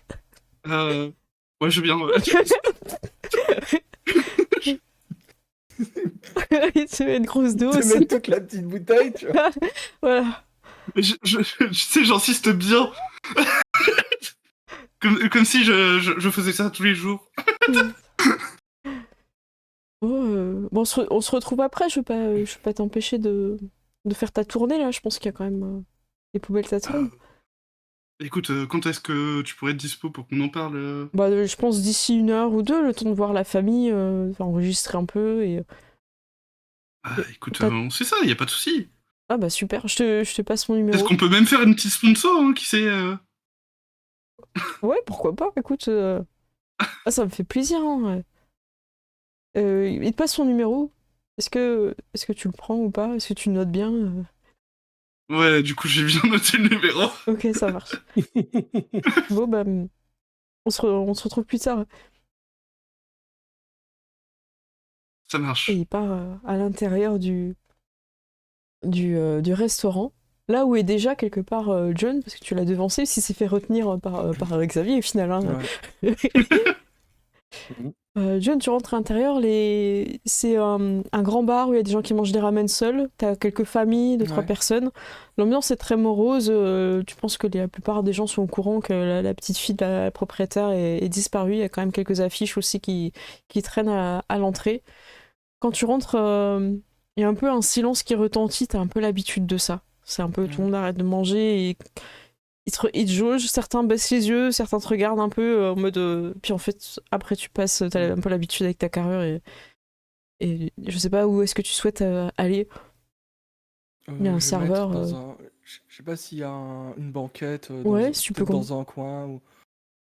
je veux bien. Ouais. Il te met une grosse Tu dose. te mets toute la petite bouteille, tu vois. Voilà. Mais je sais, j'insiste bien. Comme si je faisais ça tous les jours. Bon, on se retrouve après. Je vais pas t'empêcher de faire ta tournée là. Je pense qu'il y a quand même les poubelles t'attendent. Écoute, quand est-ce que tu pourrais être dispo pour qu'on en parle Bah, je pense d'ici 1 heure ou 2, le temps de voir la famille, enregistrer un peu et. Écoute, on sait ça, y a pas de souci. Ah bah super, je te passe mon Est-ce numéro. qu'on peut même faire une petite sponsor, hein, qui sait Ouais, pourquoi pas, écoute. Ah, ça me fait plaisir, hein, ouais. Il te passe son numéro. Est-ce que tu le prends ou pas? Est-ce que tu le notes bien? Ouais, du coup, j'ai bien noté le numéro. Ok, ça marche. Bon, bah, on se retrouve plus tard. Ça marche. Et il part à l'intérieur du restaurant. Là où est déjà quelque part John, parce que tu l'as devancé, s'il s'est fait retenir par Xavier, au final. Hein. Ouais. John, tu rentres à l'intérieur, c'est un grand bar où il y a des gens qui mangent des ramen seuls. T'as quelques familles, 2-3 personnes. L'ambiance est très morose. Tu penses que la plupart des gens sont au courant que la petite fille de la propriétaire est disparue. Il y a quand même quelques affiches aussi qui traînent à l'entrée. Quand tu rentres, il y a un peu un silence qui retentit. T'as un peu l'habitude de ça. C'est un peu tout le monde arrête de manger et ils te jaugent, certains baissent les yeux, certains te regardent un peu en mode. Puis en fait, après, t'as un peu l'habitude avec ta carrure et je sais pas où est-ce que tu souhaites aller. Il y a un serveur. Je sais pas s'il y a une banquette Ouais, si tu peux dans un coin où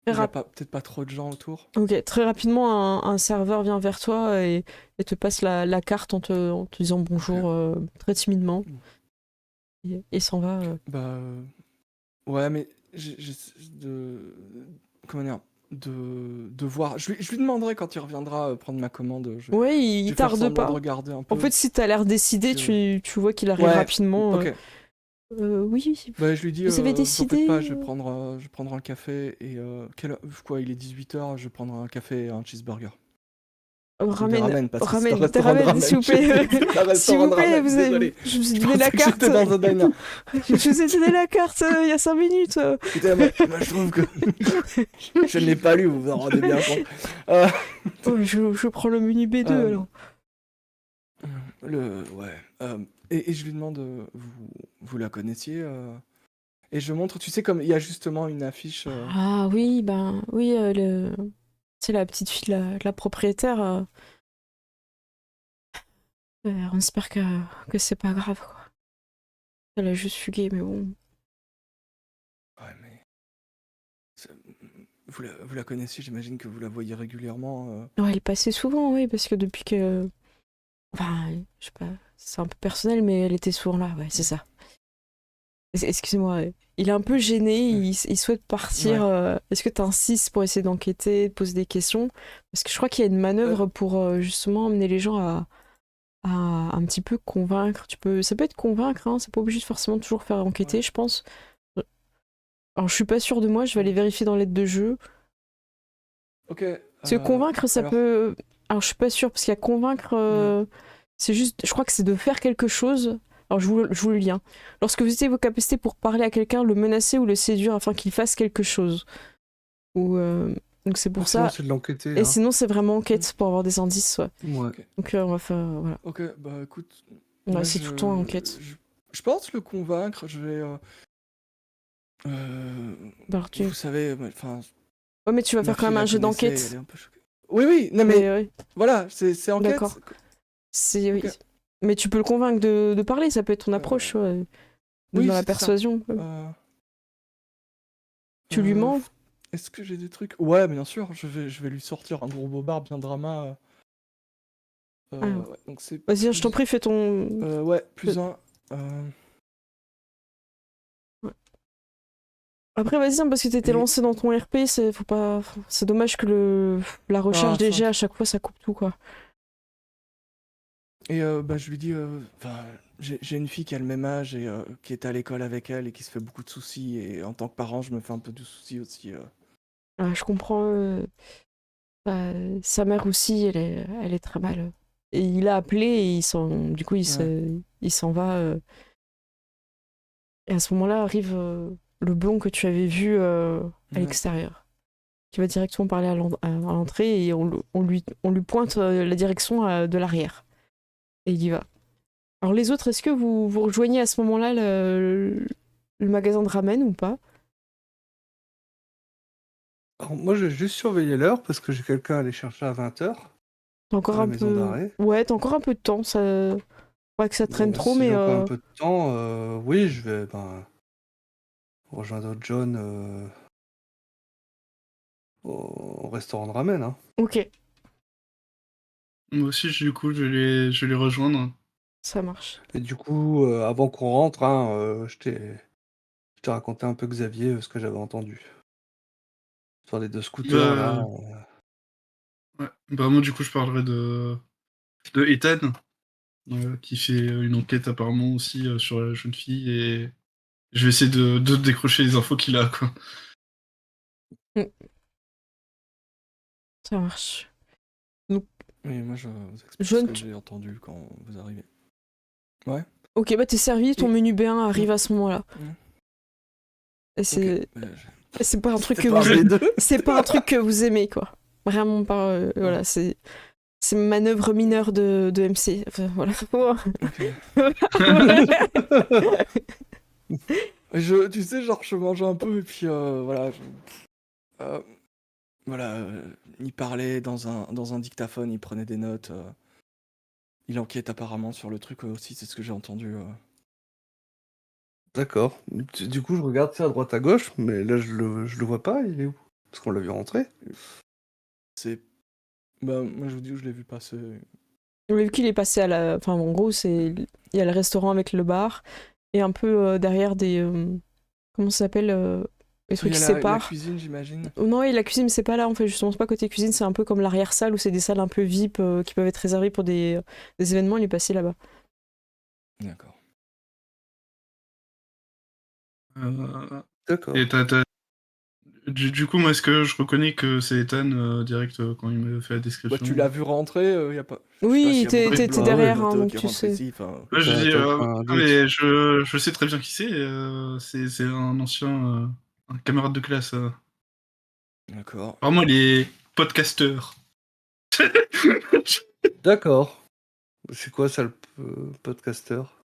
il n'y a peut-être pas trop de gens autour. Ok, très rapidement, un serveur vient vers toi et te passe la carte en te disant bonjour très timidement. Et s'en va. Bah. Ouais, mais comment dire, de voir. Je lui demanderai quand il reviendra prendre ma commande. Ouais, il tarde pas. De regarder un peu. En fait, si t'as l'air décidé, tu vois qu'il arrive rapidement. Ok. Oui. Bah, je lui dis. Vous avez décidé. T'en faites pas, je vais prendre un café et quoi, il est 18h, je vais prendre un café et un cheeseburger. Ramen, s'il vous plaît. S'il vous plaît, je vous ai donné la carte. Je vous ai donné la carte il y a 5 minutes. Putain, moi, je trouve que je ne l'ai pas lu, vous vous en rendez bien compte. Je prends le menu B2 alors. Et je lui demande, vous la connaissiez Et je montre, tu sais, comme il y a justement une affiche. Ah oui, oui, c'est la petite fille de la propriétaire. On espère que c'est pas grave, quoi. Elle a juste fugué, mais bon. Ouais, mais vous la connaissez, j'imagine que vous la voyez régulièrement. Ouais, elle passait souvent, oui, parce que depuis que... Enfin, je sais pas, c'est un peu personnel, mais elle était souvent là, ouais, c'est ça. Excusez-moi, il est un peu gêné, il souhaite partir. Est-ce que tu insistes pour essayer d'enquêter, de poser des questions? Parce que je crois qu'il y a une manœuvre pour justement amener les gens à un petit peu convaincre. Ça peut être convaincre, hein, c'est pas obligé de forcément toujours faire enquêter, je pense. Alors je suis pas sûre de moi, je vais aller vérifier dans l'aide de jeu. Ok. Parce que convaincre, ça peut... Alors je suis pas sûre, parce qu'il y a convaincre... C'est juste, je crois que c'est de faire quelque chose... Alors je vous le lis. Hein. Lorsque vous utilisez vos capacités pour parler à quelqu'un, le menacer ou le séduire afin qu'il fasse quelque chose. Ou donc c'est pour ça. C'est de l'enquêter. Et sinon c'est vraiment enquête pour avoir des indices. Ouais. Okay. Donc on va faire voilà. Ok, bah écoute. Ouais, c'est tout le temps enquête. Je pense le convaincre. Je vais. Vous savez, enfin. Ouais, mais tu vas faire quand même un jeu d'enquête. Oui, non mais voilà, c'est enquête. D'accord. C'est oui. Mais tu peux le convaincre de parler, ça peut être ton approche, dans la persuasion. Tu lui mens? Est-ce que j'ai des trucs? Ouais, bien sûr, je vais lui sortir un gros bobard bien drama. Donc c'est. Vas-y, je t'en prie, fais ton. Ouais, plus un. Après, vas-y, hein, parce que t'étais lancé dans ton RP, faut pas. C'est dommage que la recherche des jets à chaque fois ça coupe tout, quoi. Et je lui dis, j'ai une fille qui a le même âge et qui est à l'école avec elle et qui se fait beaucoup de soucis. Et en tant que parent, je me fais un peu de soucis aussi. Je comprends. Sa mère aussi, elle est très mal. Et il a appelé et il s'en va. Et à ce moment-là arrive le blond que tu avais vu à l'extérieur, qui va directement parler à l'entrée et on lui pointe la direction de l'arrière. Et il y va. Alors les autres, est-ce que vous rejoignez à ce moment-là le magasin de ramen ou pas? Alors, moi, j'ai juste surveillé l'heure parce que j'ai quelqu'un à aller chercher à 20h. T'as encore un peu... Ouais, t'as encore un peu de temps. Ça... Pas que ça traîne trop, mais... j'ai encore un peu de temps, oui, je vais rejoindre John au restaurant de ramen. Hein. Ok. Moi aussi, du coup, je vais les rejoindre. Ça marche. Et du coup, avant qu'on rentre, je t'ai raconté un peu, Xavier, ce que j'avais entendu. Sur les 2 scooters, là. Ouais. Bah, moi, du coup, je parlerai de Ethan, qui fait une enquête apparemment aussi sur la jeune fille, et je vais essayer de décrocher les infos qu'il a, quoi. Ça marche. Donc... Oui, moi, je vous explique ce que j'ai entendu quand vous arrivez. Ouais. Ok, bah t'es servi, ton menu B1 arrive à ce moment-là. Et c'est... C'est pas un truc que vous... C'est pas un truc que vous aimez, quoi. Vraiment pas... voilà, c'est manœuvre mineure de MC. Enfin, voilà. Tu sais, genre, je mange un peu et puis voilà. Il parlait dans un dictaphone, il prenait des notes. Il enquête apparemment sur le truc aussi, c'est ce que j'ai entendu. D'accord. Du coup, je regarde ça à droite à gauche, mais là, je le vois pas, il est où? Parce qu'on l'a vu rentrer. Moi, je vous dis où je l'ai vu passer. On a vu qu'il est passé à la... Enfin, en gros, il y a le restaurant avec le bar, et un peu derrière des... Comment ça s'appelle les trucs qui se séparent. La cuisine, j'imagine. Non, et la cuisine, c'est pas là, en fait, justement, c'est pas côté cuisine, c'est un peu comme l'arrière-salle, où c'est des salles un peu VIP qui peuvent être réservées pour des événements, il est passé là-bas. D'accord. D'accord. Et du coup, moi, est-ce que je reconnais que c'est Ethan direct quand il me fait la description? Bah, tu l'as vu rentrer, y a pas... Oui, t'es derrière, hein, donc tu sais. Ouais, je dis, mais je sais très bien qui c'est. C'est un ancien un camarade de classe. D'accord. Apparemment, il est podcasteur. D'accord. C'est quoi ça, le podcasteur?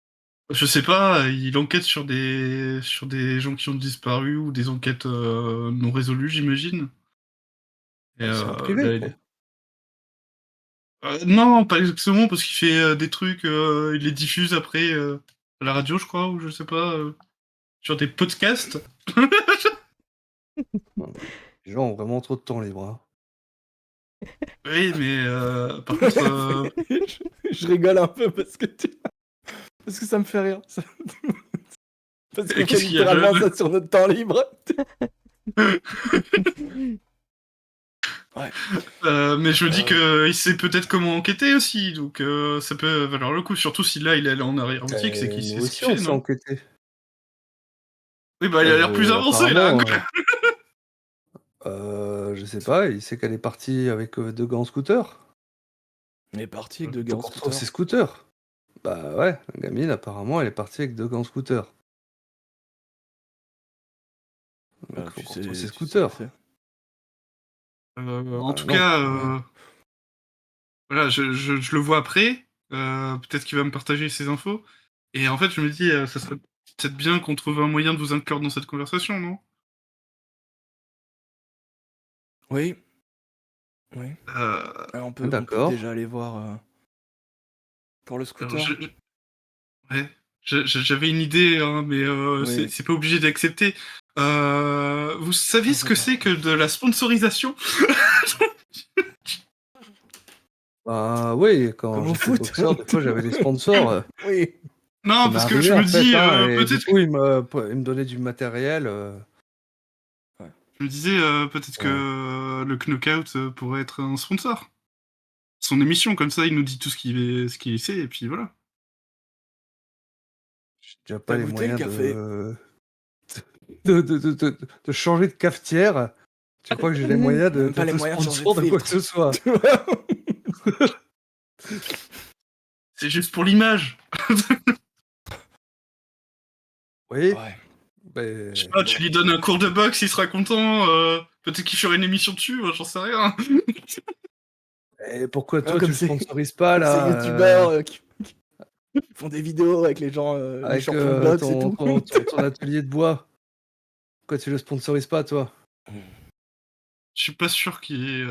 Je sais pas, il enquête sur des gens qui ont disparu ou des enquêtes non résolues, j'imagine. C'est en privé, quoi. Non, pas exactement, parce qu'il fait des trucs, il les diffuse après à la radio, je crois, ou je sais pas, sur des podcasts. Les gens ont vraiment trop de temps libre. Hein. Oui, mais par contre, je rigole un peu parce que ça me fait rire. Parce qu'on fait qu'est-ce qu'il y a, littéralement John? ça sur notre temps libre. Ouais. Mais je me dis qu'il sait peut-être comment enquêter aussi, donc ça peut valoir le coup, surtout si là il est allé en arrière-boutique, c'est qu'il sait Nous ce qu'il aussi, on fait, s'est non? enquêté. Oui, bah il a l'air plus avancé là. Apparemment, je sais pas, il sait qu'elle est partie avec 2 grands scooters. On est parti avec 2 Donc gars en on retrouve scooter. ses scooters. Bah ouais, la gamine, apparemment, elle est partie avec 2 grands scooters. Donc faut qu'on retrouve ses scooters. En tout non, cas, ouais. voilà, je le vois après. Peut-être qu'il va me partager ses infos. Et en fait, je me dis, ça serait peut-être bien qu'on trouve un moyen de vous inclure dans cette conversation, non? Oui. Oui. On peut D'accord. déjà aller voir pour le Alors, scooter. ouais. J'avais une idée, hein, mais Oui. c'est pas obligé d'accepter. Vous savez ce que c'est que de la sponsorisation? Bah oui, quand Comme au j'étais foot. boxeur, des fois j'avais des sponsors. Oui. Non, Ça m'est parce que je arrivé me en fait, dis, hein, et du peut-être coup ils me donnaient du matériel. Je me disais, peut-être que le Knockout pourrait être un sponsor. Son émission, comme ça, il nous dit tout ce qu'il sait, et puis voilà. J'ai déjà pas T'as les goûté le moyens café? de changer de cafetière. Tu crois que j'ai les moyens On a même pas les d'être moyens de changer de sponsor de quoi que filtre. ce soit? C'est juste pour l'image. Oui, Ouais. mais Je sais pas, tu lui donnes un cours de boxe, il sera content. Peut-être qu'il ferait une émission dessus, moi, j'en sais rien. et pourquoi toi Comme tu le ces sponsorises pas ces là, youtubeurs qui font des vidéos avec les gens, les avec champions de boxe et tout. ton atelier de bois? Pourquoi tu le sponsorises pas toi? Je suis pas sûr qu'il ait...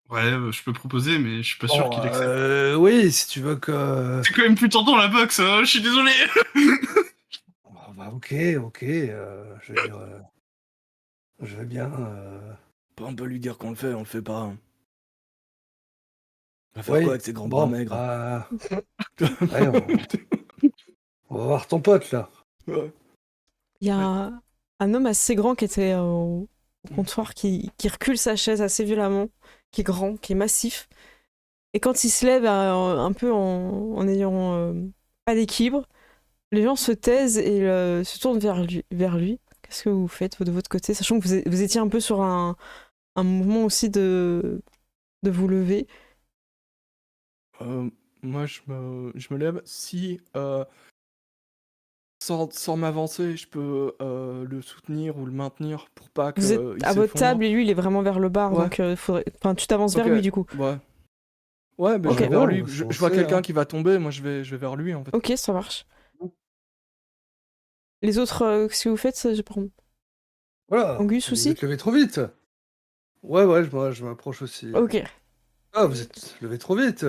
Ouais, je peux proposer, mais je suis pas sûr Bon, qu'il accepte. oui, si tu veux que... C'est quand même plus tentant la boxe, je suis désolé. Oh, bah ok, je veux dire, je veux bien... On peut lui dire qu'on le fait, on le fait pas. Hein. On va faire Oui, quoi avec ces grands bras bon, maigres? allez, on va voir ton pote là. Ouais. Il y a un homme assez grand qui était au comptoir qui recule sa chaise assez violemment, qui est grand, qui est massif. Et quand il se lève un peu en ayant pas d'équilibre, les gens se taisent et se tournent vers lui. Qu'est-ce que vous faites de votre côté, sachant que vous étiez un peu sur un mouvement aussi de vous lever? Moi, je me lève. Si, sans m'avancer, je peux le soutenir ou le maintenir pour pas Vous êtes qu'il à votre s'effondre. table et lui, il est vraiment vers le bar, Ouais. donc enfin, tu t'avances vers Ok. lui du coup. Ouais. Ouais, mais Ok. je vais vers on lui. va Je vois s'avancer, quelqu'un hein. qui va tomber, moi je vais vers lui en fait. Ok, ça marche. Les autres, qu'est-ce que vous faites, j'ai pas compris. Voilà, Angus vous aussi? êtes levé trop vite. Ouais, je m'approche aussi. Ok. Ah, vous êtes levé trop vite.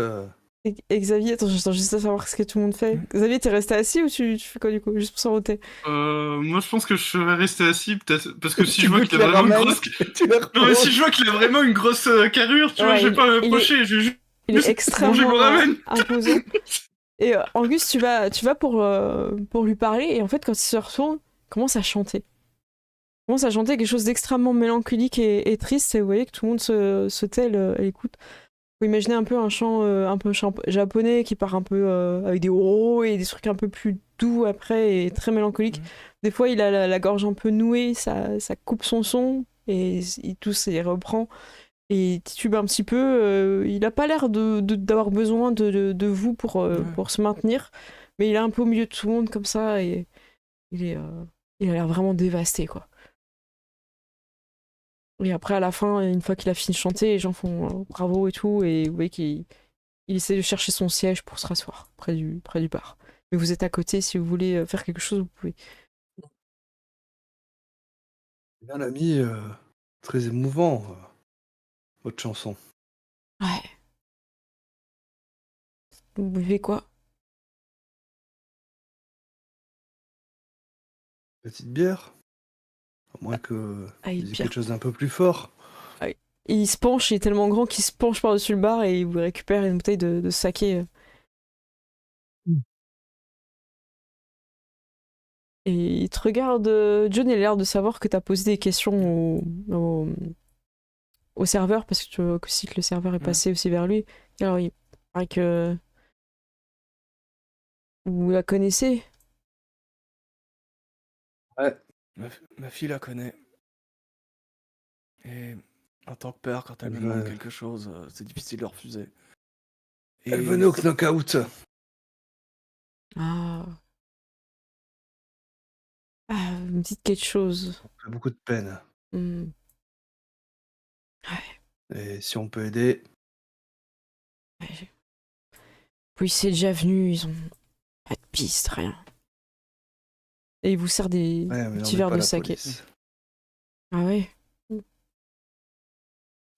Et Xavier, attends, j'attends juste à savoir ce que tout le monde fait. Xavier, t'es resté assis ou tu fais quoi du coup? Juste pour s'en roter. Moi, je pense que je serais resté assis, peut-être, parce que si Tu je vois veux qu'il que a les vraiment une ramène grosse... et tu les Non, mais si reposes. je vois qu'il a vraiment une grosse carrure, tu vois, Ouais, je vais pas il m'approcher, je vais juste Il est manger, je extrêmement me ramène. imposant. Et Angus, tu vas pour lui parler, et en fait, quand il se retourne, il commence à chanter. Il commence à chanter quelque chose d'extrêmement mélancolique et triste, et vous voyez que tout le monde se tait et l'écoute. Vous imaginez un peu un chant japonais qui part un peu avec des oh et des trucs un peu plus doux après et très mélancoliques. Des fois, il a la gorge un peu nouée, ça coupe son son, et il tousse et il reprend. Et il titube un petit peu. Il a pas l'air d'avoir besoin de vous pour se maintenir, mais il est un peu au milieu de tout le monde comme ça, et il a l'air vraiment dévasté, quoi. Et après, à la fin, une fois qu'il a fini de chanter, les gens font bravo et tout, et vous voyez qu'il essaie de chercher son siège pour se rasseoir près du bar. Mais vous êtes à côté, si vous voulez faire quelque chose, vous pouvez. Bien ami, très émouvant, votre chanson. Ouais. Vous buvez quoi? Petite bière? À moins que vous Ah, une disiez bière. quelque chose d'un peu plus fort. Et il se penche, il est tellement grand qu'il se penche par-dessus le bar et il vous récupère une bouteille de saké. Et il te regarde. John, il a l'air de savoir que t'as posé des questions au serveur parce que tu vois aussi que le serveur est passé aussi vers lui. Et alors, il paraît que vous la connaissez. Ouais. Ma fille la connaît. Et en tant que père, quand elle me Elle demande veut, quelque chose, c'est difficile de refuser. elle veut Et nos knockout. Ah. Ah, vous me dites quelque chose. Ça fait beaucoup de peine. Hmm. Ouais. Et si on peut aider, Ouais. Puis c'est déjà venu, ils ont pas de piste, rien. Et il vous sert des ouais, mais on petits n'est verres pas de la saké. police. Ah ouais.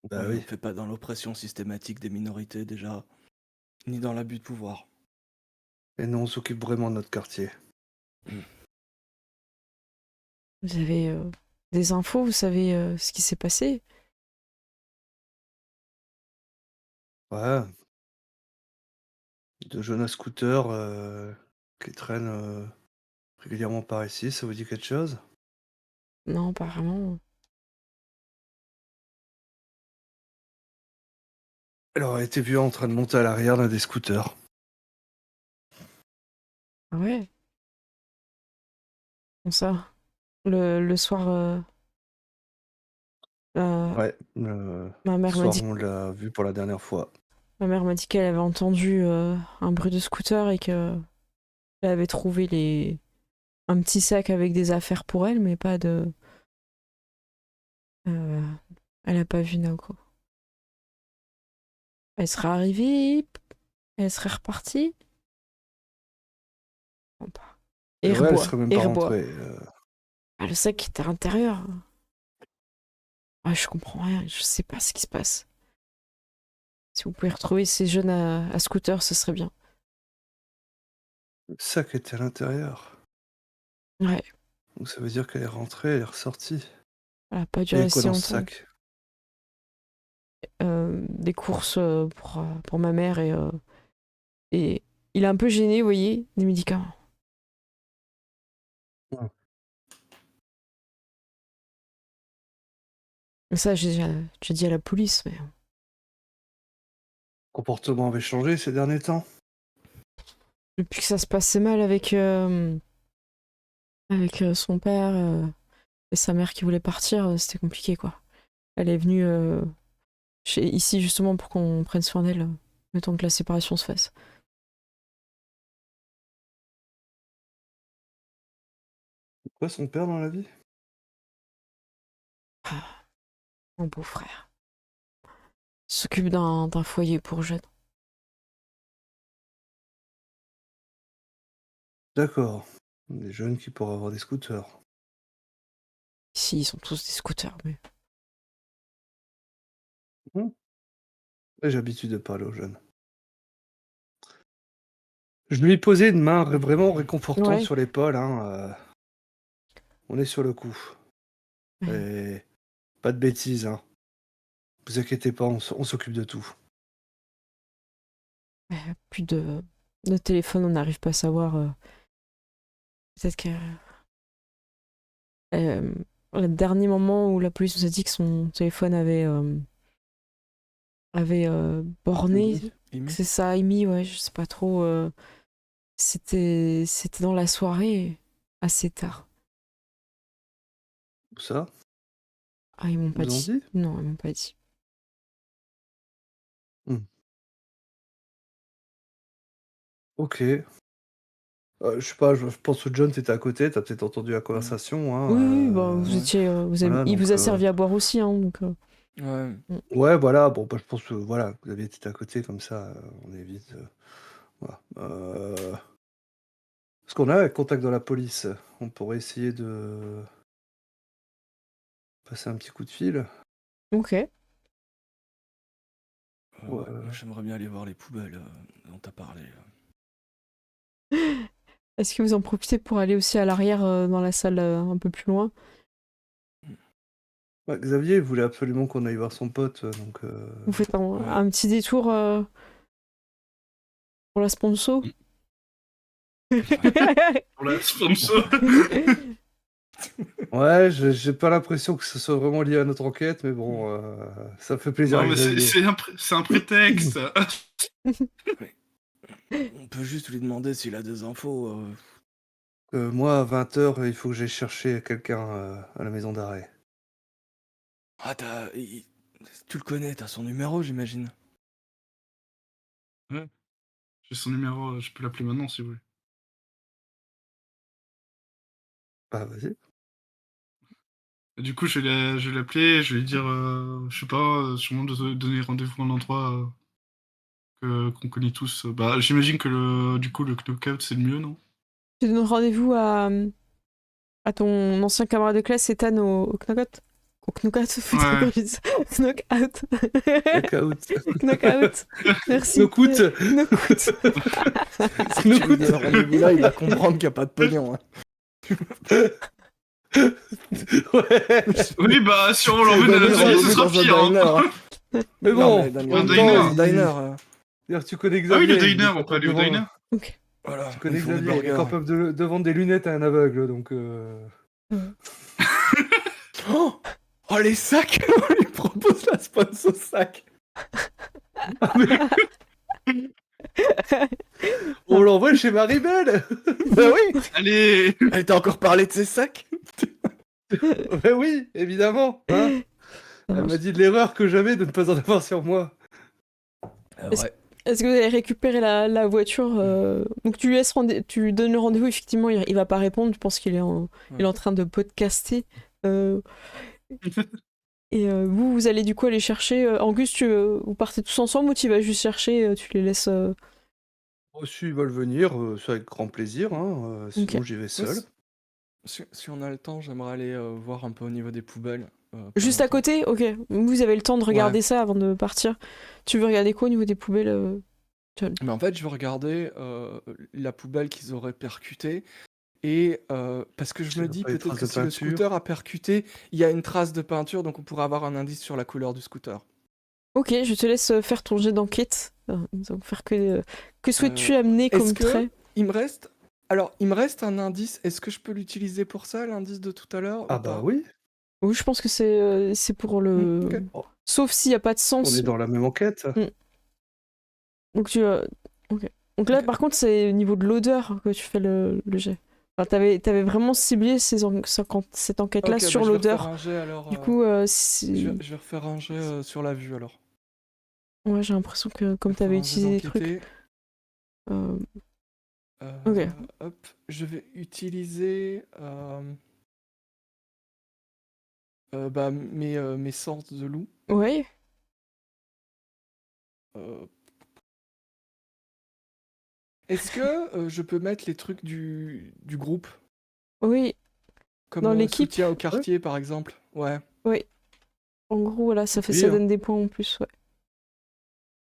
Bah on oui. fait pas dans l'oppression systématique des minorités déjà, ni dans l'abus de pouvoir. Et nous, on s'occupe vraiment de notre quartier. Vous avez des infos, vous savez ce qui s'est passé? Ouais. De jeunes scooters qui traînent régulièrement par ici, ça vous dit quelque chose? Non, pas vraiment. Elle aurait été vue en train de monter à l'arrière d'un des scooters. Ah ouais. Comme ça. Le soir, Ouais, le ma mère m'a soir dit, où on l'a vue pour la dernière fois. ma mère m'a dit qu'elle avait entendu un bruit de scooter et que elle avait trouvé un petit sac avec des affaires pour elle, mais pas de. Euh, Elle a pas vu Naoko. Elle serait arrivée, elle serait repartie. Non, pas. Et Ouais, elle rebois, serait même et pas rebois. rentrée. Ah, le sac était à l'intérieur. Ah, je comprends rien, je sais pas ce qui se passe. Si vous pouvez retrouver ces jeunes à scooter, ce serait bien. Le sac était à l'intérieur. Ouais, Donc ça veut dire qu'elle est rentrée, elle est ressortie. elle a pas dû Il y avait quoi rester dans ce longtemps. sac? Des courses pour ma mère et il est un peu gêné, vous voyez, des médicaments. Ouais. Mais ça, j'ai déjà dit à la police, mais Le comportement avait changé ces derniers temps? depuis que ça se passait mal avec son père et sa mère qui voulait partir, c'était compliqué, quoi. Elle est venue ici justement pour qu'on prenne soin d'elle, le temps que la séparation se fasse. Quoi son père dans la vie? Ah, mon beau-frère. Il s'occupe d'un foyer pour jeunes. D'accord. Des jeunes qui pourraient avoir des scooters. Ici, ils sont tous des scooters, mais... Mmh. J'ai l'habitude de parler aux jeunes. Je lui ai posé une main vraiment réconfortante Ouais. sur l'épaule. On est sur le coup. Ouais. Et pas de bêtises. Vous inquiétez pas, on s'occupe de tout. Plus de téléphone, on n'arrive pas à savoir. Peut-être que le dernier moment où la police nous a dit que son téléphone avait borné, c'est ça, émis, ouais, je sais pas trop. C'était dans la soirée, assez tard. Où ça? Ah, ils m'ont pas Ils vous ont dit. dit? Non, ils m'ont pas dit. Ok. Je sais pas, je pense que John, t'étais à côté, t'as peut-être entendu la conversation. Oui, bah, vous ouais. étiez, Voilà, il donc, vous a servi à boire aussi, hein, donc. Ouais. ouais, voilà, bon, bah, je pense que voilà, vous avez été à côté, comme ça, on évite. Voilà. Parce qu'on a un contact dans la police, on pourrait essayer de passer un petit coup de fil. Ok. Ouais, j'aimerais bien aller voir les poubelles dont t'as parlé. Est-ce que vous en profitez pour aller aussi à l'arrière dans la salle un peu plus loin? Ouais, Xavier voulait absolument qu'on aille voir son pote, donc... Vous faites un petit détour pour la sponsor. Pour la sponsor. Ouais, j'ai pas l'impression que ce soit vraiment lié à notre enquête, mais bon, ça fait plaisir. Non, mais c'est un prétexte. On peut juste lui demander s'il a des infos. Moi, à 20h, il faut que j'aille chercher quelqu'un à la maison d'arrêt. Ah, tu le connais, t'as son numéro, j'imagine. Ouais. J'ai son numéro, je peux l'appeler maintenant si vous voulez. Bah, vas-y. Du coup, je vais l'appeler, je vais lui dire, je sais pas, sûrement de donner rendez-vous à un endroit qu'on connaît tous. Bah, j'imagine que le knockout, c'est le mieux, non? Tu donnes rendez-vous à ton ancien camarade de classe, Ethan, au Knockout. Au Knockout, Ouais. Knockout. Knockout. Merci. Knockout. Knockout. Si tu lui donnes rendez-vous là, il va comprendre qu'il n'y a pas de pognon. Hein. Ouais. Oui, bah, si on l'emmène à l'atelier, ce sera pire. Hein. Mais bon, un diner. D'ailleurs, tu connais Ah Xavier. oui, le diner, on peut aller au diner. Ok. Voilà, Tu connais Xavier, il est capable de vendre des lunettes à un aveugle, donc... Oh, les sacs. On lui propose la sponsor sac. On l'envoie chez Maribel. Bah oui. Allez. Elle t'a encore parlé de ses sacs. Bah oui, évidemment. Hein, elle m'a dit de l'erreur que j'avais de ne pas en avoir sur moi. Ouais. Est-ce que vous allez récupérer la voiture Donc tu lui donnes le rendez-vous, effectivement, il va pas répondre, je pense qu'il est il est en train de podcaster. Et vous allez du coup aller chercher... Angus, vous partez tous ensemble ou tu vas juste chercher, tu les laisses... S'ils veulent venir, c'est avec grand plaisir, hein, sinon j'y vais seul. Si on a le temps, j'aimerais aller voir un peu au niveau des poubelles. Juste à côté? Ok. Vous avez le temps de regarder ça avant de partir. Tu veux regarder quoi au niveau des poubelles Mais en fait, je veux regarder la poubelle qu'ils auraient percutée. Et parce que je me dis, peut-être que si le scooter a percuté, il y a une trace de peinture, donc on pourrait avoir un indice sur la couleur du scooter. Ok, je te laisse faire ton jet d'enquête. Donc faire que souhaites-tu amener comme trait? Il me reste un indice. Est-ce que je peux l'utiliser pour ça, l'indice de tout à l'heure? Ah bah oui. Oui, je pense que c'est pour le... Okay. Sauf s'il n'y a pas de sens. On est dans la même enquête. Donc ok. Donc là, par contre, c'est au niveau de l'odeur que tu fais le jet. Enfin, t'avais vraiment ciblé cette enquête-là sur l'odeur. Du coup, je vais refaire un jet sur la vue alors. Ouais, j'ai l'impression que comme t'avais utilisé des trucs. Ok. Hop, je vais utiliser mes sens de loup. Ouais. Est-ce que je peux mettre les trucs du groupe? Oui. Comme dans l'équipe. Soutien au quartier, par exemple. Ouais. Oui. En gros, voilà, ça donne des points en plus, ouais.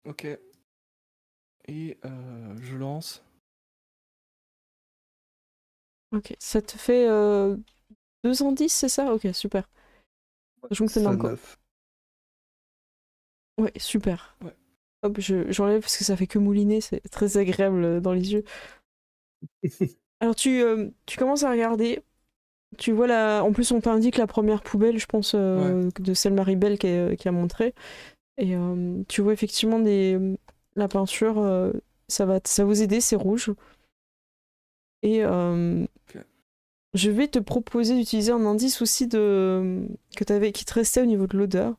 Ok. Et je lance. Ok, ça te fait 2 indices, c'est ça? Ok, super. Je me fais encore. Ouais, super. Ouais. Hop, j'enlève parce que ça fait que mouliner, c'est très agréable dans les yeux. Alors tu commences à regarder. Tu vois en plus on t'indique la première poubelle, je pense, de celle Maribel qui a montré. Et tu vois effectivement la peinture, ça va vous aider, c'est rouge. Et je vais te proposer d'utiliser un indice aussi qui te restait au niveau de l'odeur.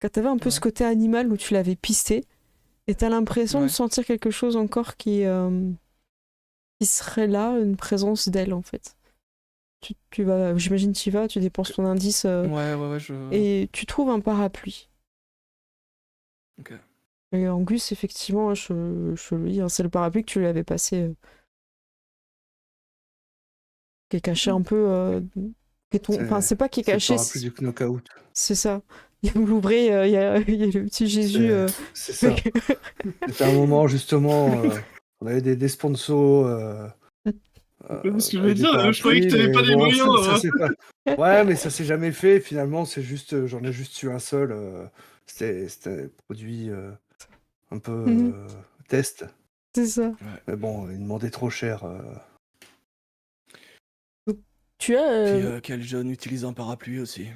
Quand t'avais un peu ce côté animal où tu l'avais pisté, et t'as l'impression de sentir quelque chose encore qui serait là, une présence d'elle en fait. Tu vas, j'imagine tu y vas, tu dépenses ton indice et tu trouves un parapluie. Ok. Et Angus, effectivement, je le dis, c'est le parapluie que tu lui avais passé, qui est caché un peu. Enfin, c'est pas qui est caché. C'est le parapluie du knockout. C'est ça. Vous l'ouvrez, il y a le petit Jésus. C'est ça. C'était un moment justement, on avait des sponsors. Ce que je veux avec des dire, je croyais que parapluies, t'avais pas mais les bon, moyens. ça c'est pas. Ouais, mais ça s'est jamais fait. Finalement, c'est juste, j'en ai juste eu un seul. C'était produit un peu Mhm. test. C'est ça. Ouais. Mais bon, il demandait trop cher. Donc, tu as... Puis quel jeune utilise un parapluie aussi?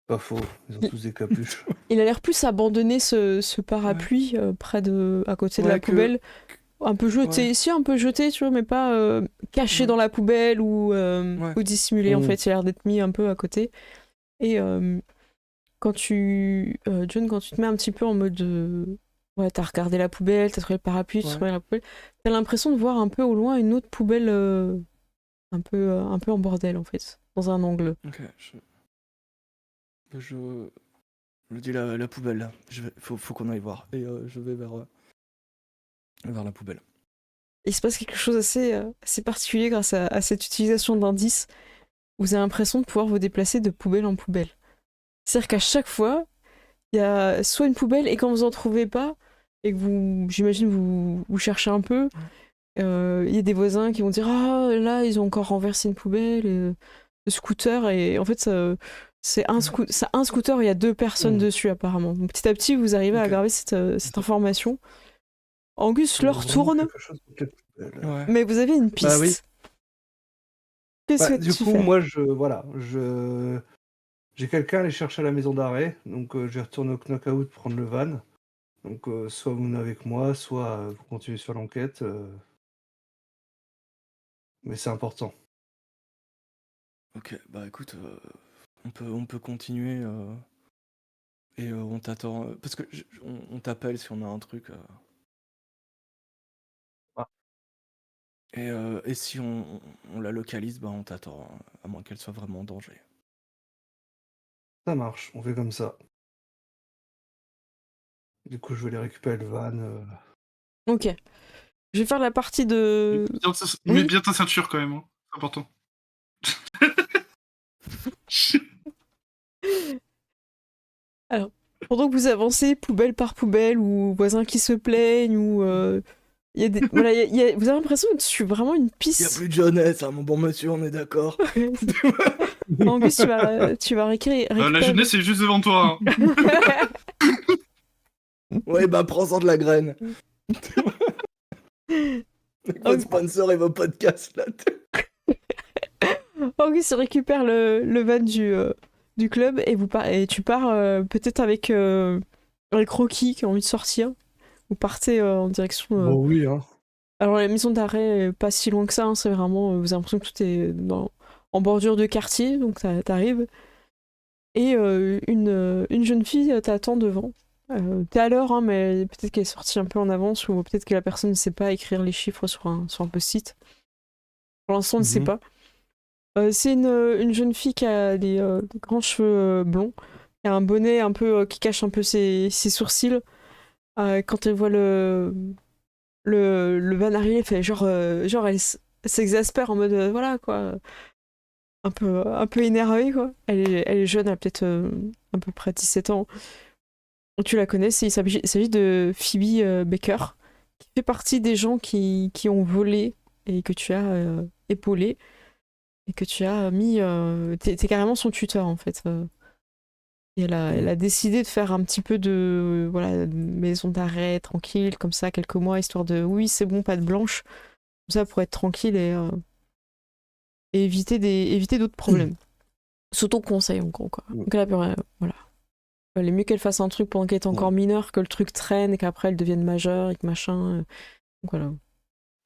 Pas faux, ils ont tous des capuches. Il a l'air plus abandonné ce parapluie à côté de la Ouais, poubelle. Un peu jeté, Ouais. si un peu jeté, tu vois, mais pas caché Ouais. dans la poubelle Ouais. ou dissimulé. En Mm. fait, il a l'air d'être mis un peu à côté. Et John, quand tu te mets un petit peu en mode ouais, t'as regardé la poubelle, t'as trouvé le parapluie, tu Ouais. te remets la poubelle, t'as l'impression de voir un peu au loin une autre poubelle un peu en bordel, en fait, dans un angle. Ok. Je me dis la poubelle là. Faut qu'on aille voir. Et je vais vers la poubelle. Il se passe quelque chose assez particulier grâce à cette utilisation d'indices. Vous avez l'impression de pouvoir vous déplacer de poubelle en poubelle. C'est-à-dire qu'à chaque fois, il y a soit une poubelle, et quand vous en trouvez pas, et que j'imagine, vous cherchez un peu, il y a des voisins qui vont dire ah là ils ont encore renversé une poubelle, le scooter, et en fait c'est un scooter, il y a 2 personnes dessus apparemment. Donc petit à petit vous arrivez à graver cette information. Angus le retourne, Ouais. mais vous avez une piste. Bah oui. Qu'est-ce que Du tu coup, fais? moi, j'ai quelqu'un à aller chercher à la maison d'arrêt, donc je vais retourner au Knockout prendre le van. Donc soit vous venez avec moi, soit vous continuez sur l'enquête. Mais c'est important. Ok, bah écoute, on peut continuer et on t'attend parce que on t'appelle si on a un truc Ah. et si on la localise, bah on t'attend à moins qu'elle soit vraiment en danger. Ça marche, on fait comme ça. Du coup, je vais aller récupérer le van. Ok. Je vais faire la partie de... Mets Oui. bien ta ceinture quand même, hein. C'est important. Alors, pendant que vous avancez poubelle par poubelle, ou voisins qui se plaignent, ou... il y a des... voilà, vous avez l'impression que je suis vraiment une Il y a piste. plus de jeunesse, hein, mon bon monsieur, on est d'accord. Angus, tu vas récupérer... La jeunesse est juste devant toi. Hein. Ouais, bah prends-en de la graine. Votre sponsor et vos podcasts là. Angus récupère le van du club, et tu pars peut-être avec Rocky qui a envie de sortir. Vous partez en direction... Bon, oui, hein. Alors la maison d'arrêt est pas si loin que ça, hein, c'est vraiment... vous avez l'impression que tout est en bordure de quartier, donc t'arrives. Et une jeune fille t'attend devant. T'es à l'heure, hein, mais peut-être qu'elle est sortie un peu en avance, ou peut-être que la personne ne sait pas écrire les chiffres sur un post-it. Pour l'instant, on ne sait pas. C'est une jeune fille qui a des grands cheveux blonds, qui a un bonnet un peu qui cache un peu ses sourcils. Quand elle voit le van arriver, elle fait genre elle s'exaspère en mode voilà quoi, un peu énervée quoi. Elle est jeune, elle a peut-être à peu près 17 ans. Tu la connais, il s'agit de Phoebe Baker, qui fait partie des gens qui ont volé et que tu as épaulé, et que tu as mis... t'es carrément son tuteur en fait. Et elle a décidé de faire un petit peu de voilà, maison d'arrêt tranquille, comme ça, quelques mois, histoire de oui, c'est bon, pas de blanche, comme ça pour être tranquille et éviter d'autres problèmes. Sous ton conseil, en gros, quoi. Donc elle a voilà. Il est mieux qu'elle fasse un truc pendant qu'elle est encore mineure, que le truc traîne et qu'après elle devienne majeure et que machin. Donc voilà.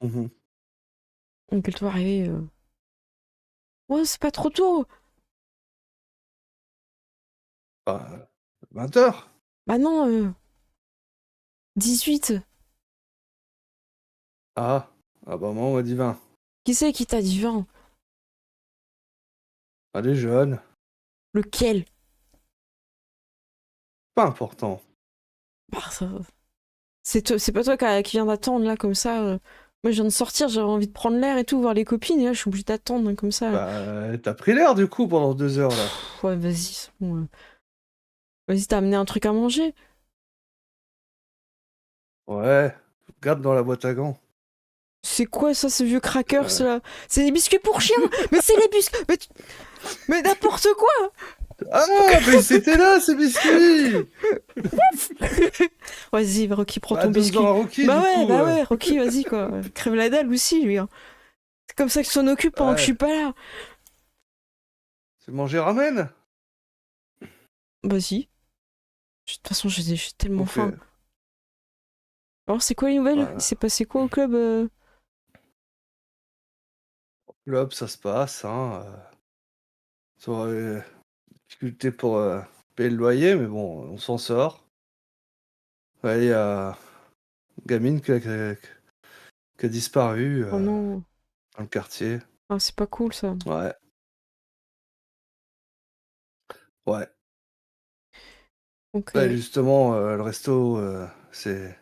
Donc elle doit arriver. Ouais, c'est pas trop tôt. 20h. Bah non, 18. Ah bah moi on m'a dit 20. Qui c'est qui t'a dit 20? Ah, les jeunes. Lequel? Pas important. Bah, c'est pas toi qui viens d'attendre là comme ça. Moi je viens de sortir, j'avais envie de prendre l'air et tout, voir les copines, et là je suis obligée d'attendre comme ça. Bah t'as pris l'air du coup pendant 2 heures là. Ouais, vas-y, c'est bon. Vas-y, t'as amené un truc à manger? Ouais, garde dans la boîte à gants. C'est quoi ça, ce vieux cracker, là? C'est des biscuits pour chiens. Mais c'est les biscuits. Mais n'importe quoi. Ah, mais c'était là, ces biscuits. Vas-y, Rocky, prends ton biscuit. Rocky, bah du coup, ouais, Rocky, vas-y, quoi. Crève la dalle aussi, lui. Hein. C'est comme ça qu'il s'en occupe pendant que je suis pas là. Tu veux manger ramen? Vas-y. De toute façon, j'ai tellement faim. Alors, c'est quoi les nouvelles? Il s'est passé quoi au club? Au club, ça se passe, hein. Difficulté pour payer le loyer, mais bon, on s'en sort. Ouais, il y a une gamine qui a disparu Oh non. dans le quartier. Ah, c'est pas cool, ça. Ouais. Ouais. Ok. Ouais, justement, le resto, c'est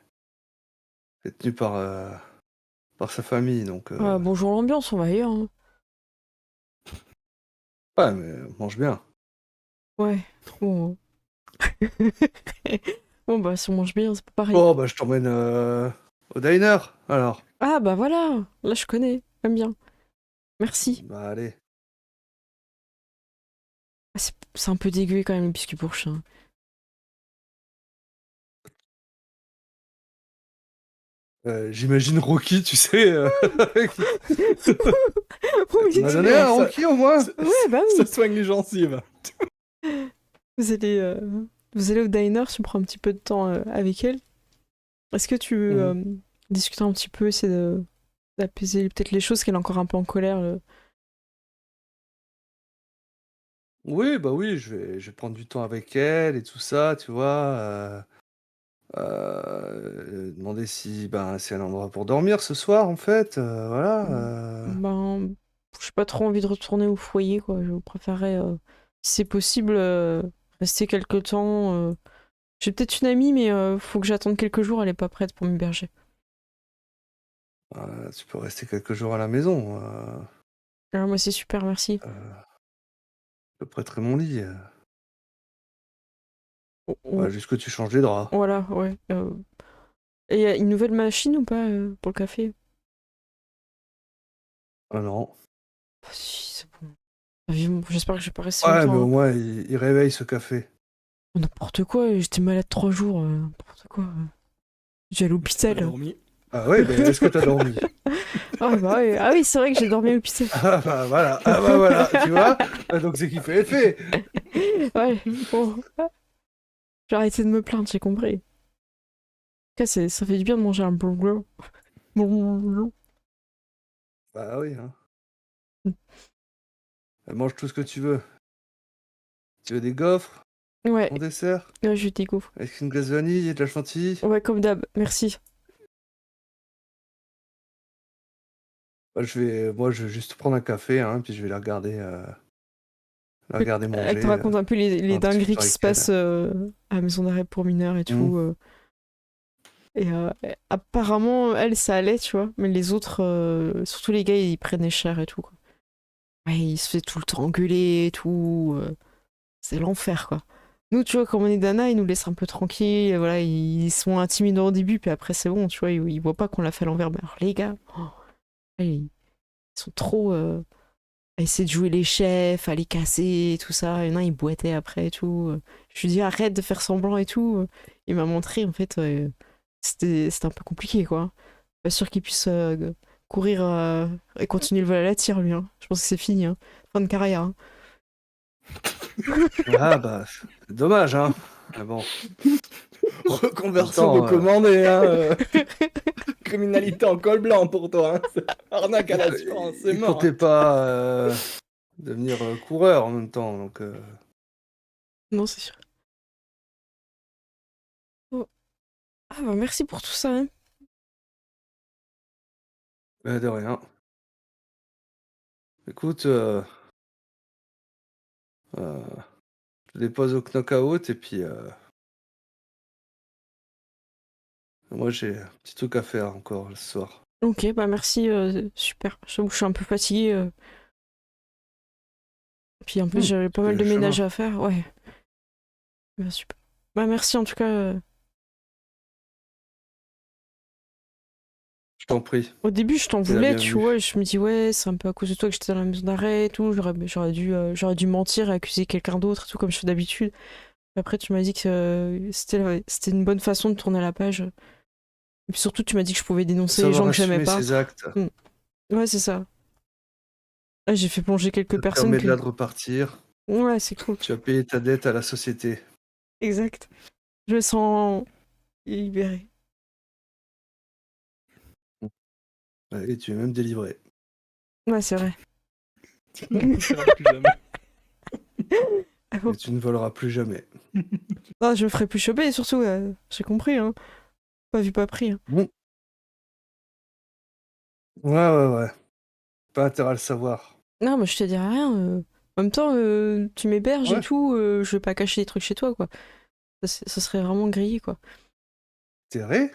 tenu par sa famille, donc... Bonjour l'ambiance, on va ailleurs. Hein. Ouais, mais mange bien. Ouais. Bon. Bon, bah, si on mange bien, c'est pas pareil. Bon, bah, je t'emmène au diner, alors. Ah, bah voilà. Là, je connais. J'aime bien. Merci. Bah, allez. Ah, c'est un peu dégueu quand même, les biscuits pour chien. J'imagine Rocky, tu sais. Oui, Tu m'as donné un Rocky au moins. Ouais, bah oui. Ça soigne les gencives. Vous allez au diner, tu prends un petit peu de temps avec elle. Est-ce que tu veux discuter un petit peu, essayer d'apaiser peut-être les choses, qu'elle est encore un peu en colère Oui, bah oui, je vais prendre du temps avec elle et tout ça, tu vois. Demander si c'est un endroit pour dormir ce soir, en fait. Voilà. Ben, j'ai pas trop envie de retourner au foyer, quoi. Je préférerais, si c'est possible, rester quelque temps. J'ai peut-être une amie, mais faut que j'attende quelques jours, elle est pas prête pour m'héberger. Tu peux rester quelques jours à la maison. Alors, moi, c'est super, merci. Je te prêterai mon lit. Oh, Juste que tu changes les draps. voilà, ouais. Et y a une nouvelle machine ou pas pour le café? Ah non. Ah, si, c'est bon. Vivement, j'espère que je vais pas rester Ouais, mais longtemps. au Hein. moins, il réveille ce café. N'importe quoi, j'étais malade 3 jours, n'importe quoi. J'ai à l'hôpital. Dormi. Ah ouais, mais est-ce que t'as dormi? Ah bah ouais. Ah oui, c'est vrai que j'ai dormi à l'hôpital. Ah bah voilà, tu vois? Donc c'est qu'il fait effet. Ouais, bon. J'ai arrêté de me plaindre, j'ai compris. En tout cas, ça fait du bien de manger un burger. Bah oui, hein. Mange tout ce que tu veux. Tu veux des gaufres Ouais, en dessert? je découvre. Avec une glace vanille et de la chantilly? Ouais, comme d'hab, merci. Moi, je vais juste prendre un café, hein, puis je vais la regarder Elle manger. te raconte un peu les dingueries qui se passent à la maison d'arrêt pour mineurs et tout. Et apparemment, elle, ça allait, tu vois. Mais les autres, surtout les gars, ils prenaient cher et tout, quoi. Ouais, ils se faisaient tout le temps engueuler et tout. C'est l'enfer, quoi. Nous, tu vois, comme on est Dana, ils nous laissent un peu tranquilles. Voilà, ils sont intimidants au début, puis après, c'est bon, tu vois. Ils voient pas qu'on l'a fait à l'envers. Mais alors, les gars, ils sont trop à essayer de jouer les chefs, à les casser et tout ça. Et non, ils boitaient après et tout. Je lui dis, arrête de faire semblant et tout. Il m'a montré, en fait, c'était un peu compliqué, quoi. Pas sûr qu'il puisse courir et continuer le vol à la tire, lui. Hein. Je pense que c'est fini. Hein. Fin de carrière. Hein. Ah bah, c'est dommage, hein. Mais bon. Reconversion recommandée, hein. Criminalité en col blanc pour toi, hein. Arnaque à l'assurance, c'est mort. Il comptait pas devenir coureur en même temps, donc... Non, c'est sûr. Oh. Ah bah merci pour tout ça. Hein. De rien. Écoute, je dépose au knockout et puis... moi, j'ai un petit truc à faire encore ce soir. Ok, bah merci, super. Je suis un peu fatiguée. Puis en plus, j'avais pas mal de ménage à faire. Ouais. Bah super. Bah merci en tout cas. Je t'en prie. Au début, je t'en voulais, tu vois. Je me dis, ouais, c'est un peu à cause de toi que j'étais dans la maison d'arrêt et tout. J'aurais dû mentir et accuser quelqu'un d'autre et tout, comme je fais d'habitude. Après, tu m'as dit que c'était une bonne façon de tourner la page. Et puis surtout, tu m'as dit que je pouvais dénoncer les gens que j'aimais pas. Ses actes. Ouais, c'est ça. Ah, j'ai fait plonger quelques personnes. Ça permet de là de repartir. Ouais, c'est cool. Tu as payé ta dette à la société. Exact. Je me sens libérée. Et tu es même délivré. Ouais, c'est vrai. Tu ne voleras plus jamais. Non, je me ferai plus choper, et surtout, j'ai compris, hein. Pas vu, pas pris. Hein. Bon. Ouais. Pas intérêt à le savoir. Non, moi je te dirai rien. En même temps, tu m'héberges et tout, je vais pas cacher des trucs chez toi, quoi. Ça serait vraiment grillé, quoi. Intérêt ?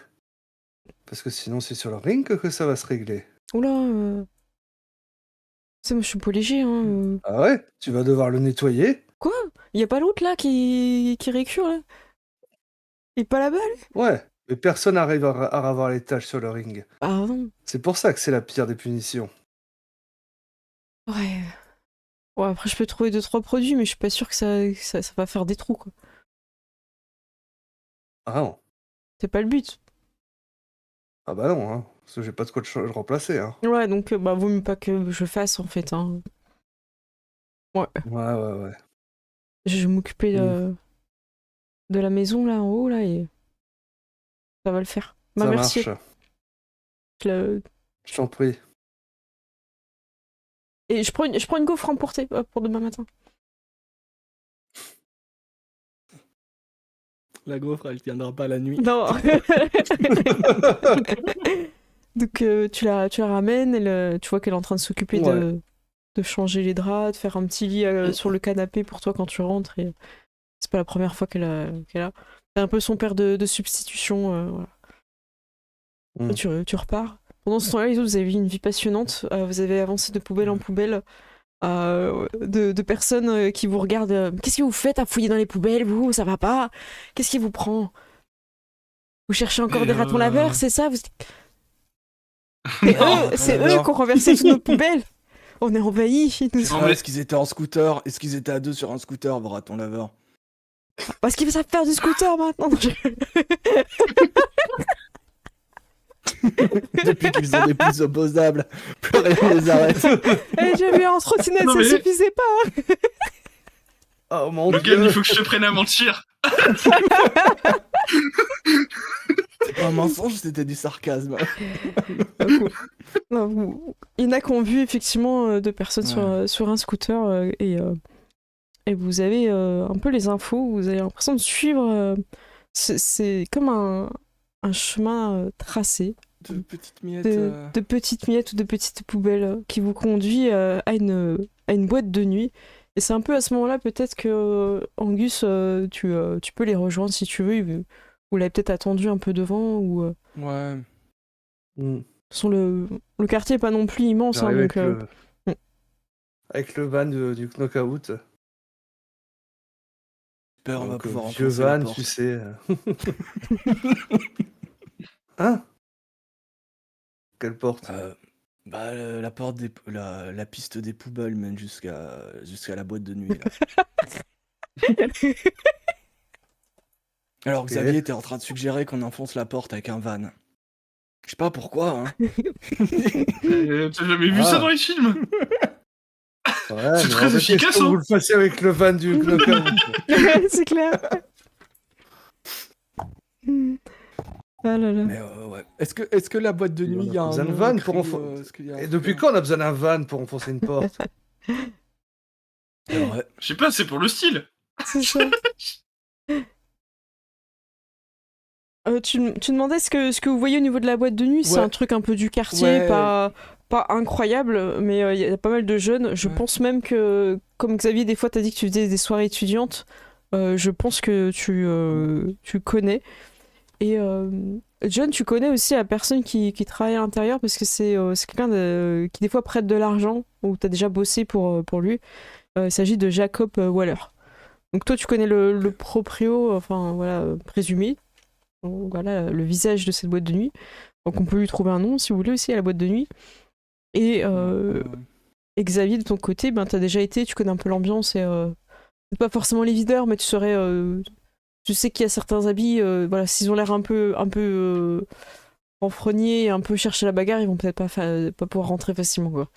Parce que sinon, c'est sur le ring que ça va se régler. Oula, ça, moi je suis pas léger, hein. Ah ouais ? Tu vas devoir le nettoyer ? Quoi ? Y a pas l'autre là qui récure là ? Il est pas là-bas, lui ? Ouais, mais personne n'arrive à avoir les tâches sur le ring. Ah non. C'est pour ça que c'est la pire des punitions. Ouais. Ouais, après je peux trouver 2-3 produits, mais je suis pas sûr que ça va faire des trous, quoi. Ah non. C'est pas le but. Ah bah non, hein. Parce que j'ai pas de quoi le remplacer, hein. Ouais, donc vaut mieux pas que je fasse, en fait, hein. Ouais. Ouais. Je vais m'occuper de la maison, là, en haut, là, et ça va le faire. Bah, ça merci. Marche. Je t'en prie. Et je prends une gaufre à emporter pour demain matin. La gaufre, elle tiendra pas la nuit. Non. Donc tu la ramènes, tu vois qu'elle est en train de s'occuper de changer les draps, de faire un petit lit sur le canapé pour toi quand tu rentres. Et c'est pas la première fois qu'elle a. C'est un peu son père de substitution. Voilà. Tu repars. Pendant ce temps-là, les autres, vous avez eu une vie passionnante. Vous avez avancé de poubelle en poubelle. De personnes qui vous regardent. Qu'est-ce que vous faites à fouiller dans les poubelles, vous ? Ça va pas ? Qu'est-ce qui vous prend ? Vous cherchez encore des ratons laveurs, c'est ça ? C'est eux qui ont renversé toutes nos poubelles. On est envahis. Est-ce qu'ils étaient en scooter ? Est-ce qu'ils étaient à deux sur un scooter, vos ratons laveurs ? Parce qu'ils savent faire du scooter maintenant. Depuis qu'ils ont des pouces opposables, plus rien ne les arrête. J'ai vu en trottinette, ça suffisait pas. Oh mon Dieu. Logan, il faut que je te prenne à mentir. C'est pas un mensonge, c'était du sarcasme. Non, il y en a qui ont vu effectivement deux personnes sur un scooter et vous avez un peu les infos, vous avez l'impression de suivre. C'est comme un chemin tracé. De petites miettes. De petites miettes ou de petites poubelles qui vous conduit à une boîte de nuit. Et c'est un peu à ce moment-là peut-être que Angus, tu peux les rejoindre si tu veux. Vous l'avez peut-être attendu un peu devant ou. Ouais. De toute façon, le quartier n'est pas non plus immense. Hein, donc, avec le van du Knockout. On va pouvoir vieux van, tu sais. Hein ? Quelle porte ? La porte la piste des poubelles mène jusqu'à la boîte de nuit. Là. Alors Xavier était en train de suggérer qu'on enfonce la porte avec un van. Je sais pas pourquoi, hein. T'as jamais vu ça dans les films ? Ouais, c'est très efficace, hein. Vous le fassiez avec le van du Knockout. C'est clair. Ah là là. Mais ouais. Est-ce que la boîte de nuit, il y a un van pour Et depuis quand on a besoin d'un van pour enfoncer une porte ? Je sais pas, c'est pour le style. C'est ça. Tu demandais ce que vous voyez au niveau de la boîte de nuit, c'est un truc un peu du quartier, pas incroyable, mais il y a pas mal de jeunes. Je pense même que, comme Xavier, des fois, t'as dit que tu faisais des soirées étudiantes, je pense que tu connais. Et John, tu connais aussi la personne qui travaille à l'intérieur, parce que c'est quelqu'un qui, des fois, prête de l'argent, ou t'as déjà bossé pour lui. Il s'agit de Jacob Waller. Donc toi, tu connais le proprio, enfin, voilà, présumé. Donc, voilà, le visage de cette boîte de nuit. Donc on peut lui trouver un nom si vous voulez aussi à la boîte de nuit. Et Xavier, de ton côté, t'as déjà été, tu connais un peu l'ambiance et pas forcément les videurs, mais tu saurais, tu sais qu'il y a certains habits, voilà, s'ils ont l'air un peu renfrognés, un peu chercher la bagarre, ils vont peut-être pas pouvoir rentrer facilement, quoi.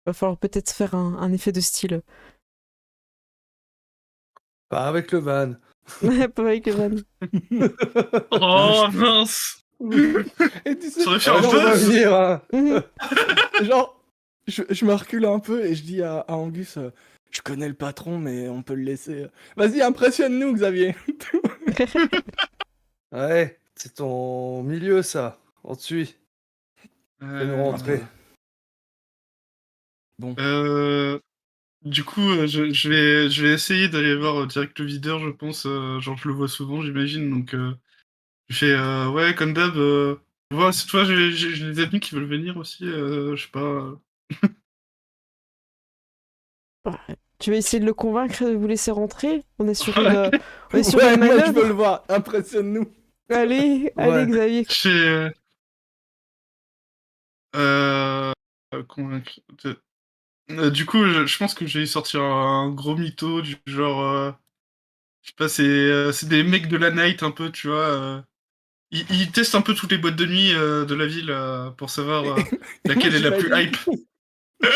Va falloir peut-être faire un effet de style. Pas avec le van. Pas avec le van. Oh mince. Et tu sais, Ça aurait fait un je vais buzz. venir, hein. genre, je me recule un peu et je dis à Angus, je connais le patron, mais on peut le laisser. Vas-y, impressionne-nous, Xavier. Ouais, c'est ton milieu, ça. On te suit. Fais-nous rentrer. Bon. Du coup, je vais essayer d'aller voir direct le videur, je pense. Genre, je le vois souvent, j'imagine. Donc, je fais ouais, comme d'hab. Voilà, cette fois, j'ai des amis qui veulent venir aussi. Je sais pas. Tu vas essayer de le convaincre de vous laisser rentrer. On est sur Ouais. une, on est sur Ouais, une moi, je manœuvre. veux le voir. Impressionne-nous. Allez, Ouais. Xavier. Convaincre. Du coup, je pense que je vais sortir un gros mytho du genre. Je sais pas, c'est des mecs de la night un peu, tu vois. Ils testent un peu toutes les boîtes de nuit de la ville pour savoir laquelle est la plus hype.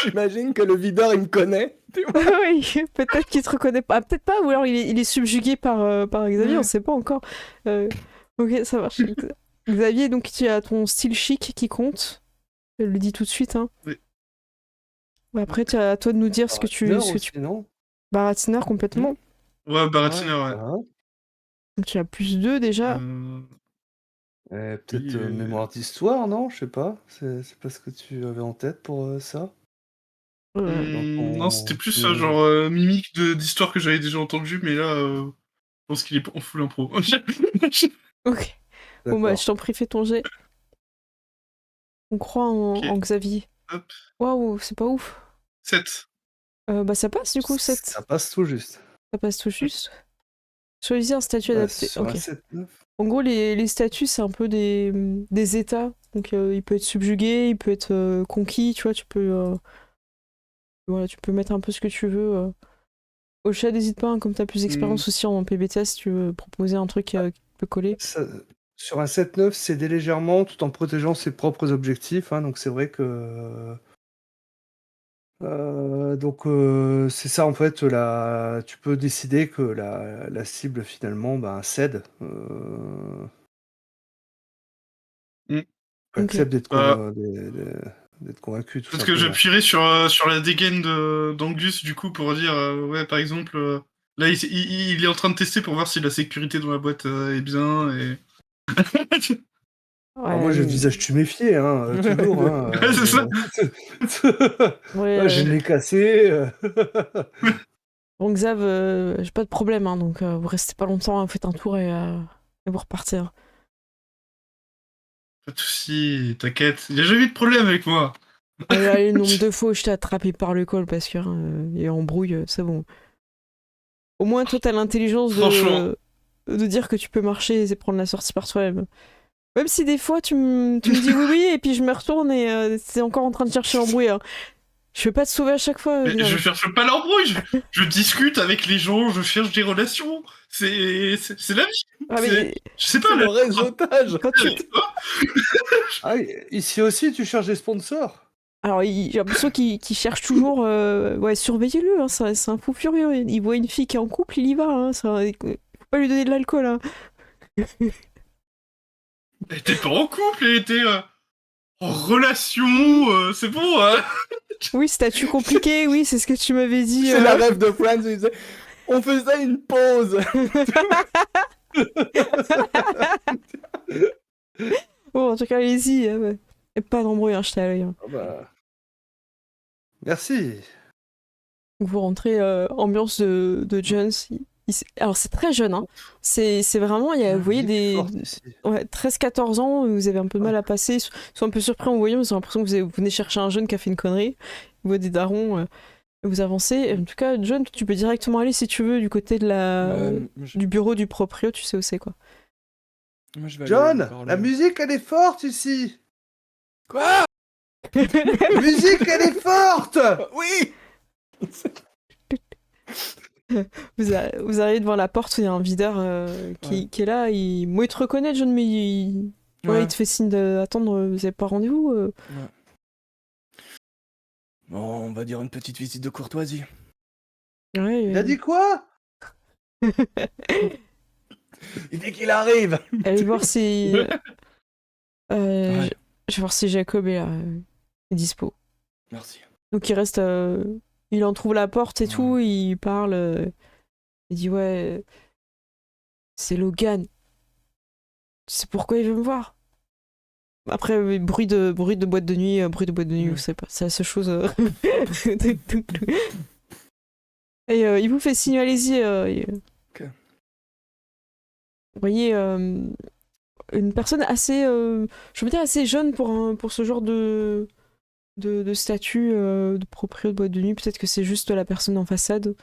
J'imagine que le videur, il me connaît. Tu vois. Oui, peut-être qu'il te reconnaît pas. Ah, peut-être pas, ou alors il est subjugué par Xavier, on sait pas encore. Ok, ça marche. Xavier, donc tu as ton style chic qui compte. Je le dis tout de suite. Hein. Oui. Après, tu as à toi de nous dire ce que tu. Non. Baratineur complètement. Ouais, baratineur, ouais. Donc tu as plus 2 déjà. Peut-être mémoire d'histoire, non? Je sais pas. C'est pas ce que tu avais en tête pour ça? Non, c'était plus genre mimique d'histoire que j'avais déjà entendu, mais là, je pense qu'il est en full impro. Ok. Bon bah, je t'en prie, fais ton jet. On croit en Xavier. Hop. Waouh, c'est pas ouf. 7. Bah ça passe du coup, 7. Ça passe tout juste. Ça passe tout juste. Choisir un statut adapté. Sur Ok. un 7-9. En gros, les statuts, c'est un peu des états. Donc, il peut être subjugué, il peut être conquis, tu vois, voilà, tu peux mettre un peu ce que tu veux. Au chat, n'hésite pas, hein, comme tu as plus d'expérience aussi en PBTA, si tu veux proposer un truc qui peut coller. Sur un 7-9, céder légèrement tout en protégeant ses propres objectifs. Hein, donc, c'est vrai que... c'est ça en fait, tu peux décider que la cible finalement cède. Accepte d'être convaincu tout Parce que simplement. j'appuierai sur la dégaine d'Angus du coup pour dire ouais par exemple là il est en train de tester pour voir si la sécurité dans la boîte est bien et Alors moi j'ai le visage tuméfié toujours hein, Ouais, c'est ça. Je l'ai cassé. Bon, Xav, j'ai pas de problème, hein, donc vous restez pas longtemps, vous faites un tour et vous repartez. Hein. Pas de soucis, t'inquiète, il y a jamais eu de problème avec moi. Allez, le nombre de fois où je t'ai attrapé par le col parce qu'il y a embrouille, c'est bon. Au moins, toi, t'as l'intelligence de dire que tu peux marcher et prendre la sortie par toi-même. Même si des fois, tu me dis oui, et puis je me retourne et c'est encore en train de chercher l'embrouille. Hein. Je vais pas te sauver à chaque fois. Mais je cherche pas l'embrouille, je discute avec les gens, je cherche des relations. C'est la vie. Ah, mais... Je sais pas, le réseautage. Ici aussi, tu cherches des sponsors. Alors, j'ai l'impression qu'il cherche toujours... surveillez-le, hein, c'est un fou furieux. Il voit une fille qui est en couple, il y va. Hein, faut pas lui donner de l'alcool. Hein. Elle était pas en couple, elle était en relation, c'est bon. Hein. Oui, statut compliqué, oui, c'est ce que tu m'avais dit. C'est la rêve de Friends, il disait, on faisait une pause. Bon, en tout cas, allez-y. Pas d'embrouille, hein, jetez à l'œil. Hein. Merci. Vous rentrez ambiance de Jones. Alors, c'est très jeune. Hein. C'est vraiment, vous voyez, des 13-14 ans, vous avez un peu de mal à passer. Ils sont un peu surpris en vous voyant, ils ont l'impression que vous venez chercher un jeune qui a fait une connerie. Vous voyez des darons, vous avancez. En tout cas, John, tu peux directement aller, si tu veux, du côté de du bureau du proprio, tu sais où c'est, quoi. Moi, je vais aller lui John, la parler. musique, elle est forte ici. Quoi? La musique, elle est forte. Oui! Vous arrivez devant la porte, il y a un videur qui est là. Moi, il te reconnaît, John, mais il Ouais. te fait signe d'attendre. Vous avez pas rendez-vous Ouais. Bon, on va dire une petite visite de courtoisie. Ouais. Il a dit quoi? Et dès qu'il arrive! Allez voir si. Ouais. Je vais voir si Jacob est là, est dispo. Merci. Donc il reste. Il en trouve la porte et Ouais. tout, il parle. Il dit ouais. C'est Logan. Tu sais pourquoi il veut me voir? Après, oui, bruit de boîte de nuit, vous savez pas, c'est la seule chose. Et il vous fait signe, allez-y. Ok. Vous voyez une personne assez, je veux dire assez jeune pour ce genre de statut de proprio de boîte de nuit. Peut-être que c'est juste la personne en façade.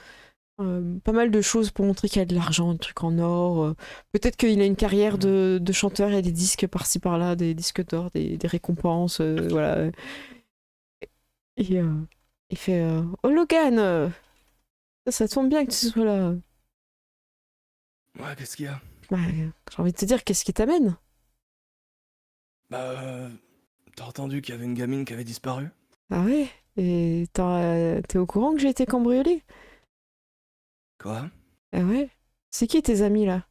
Pas mal de choses pour montrer qu'il a de l'argent, des trucs en or. Peut-être qu'il a une carrière de chanteur, il y a des disques par-ci par-là, des disques d'or, des récompenses, voilà. Et il fait Oh Logan, ça tombe bien que tu sois là. Ouais, qu'est-ce qu'il y a? Bah, j'ai envie de te dire, qu'est-ce qui t'amène? Bah, t'as entendu qu'il y avait une gamine qui avait disparu? Ah ouais? Et t'es au courant que j'ai été cambriolée? Quoi? Ah ouais? C'est qui tes amis là?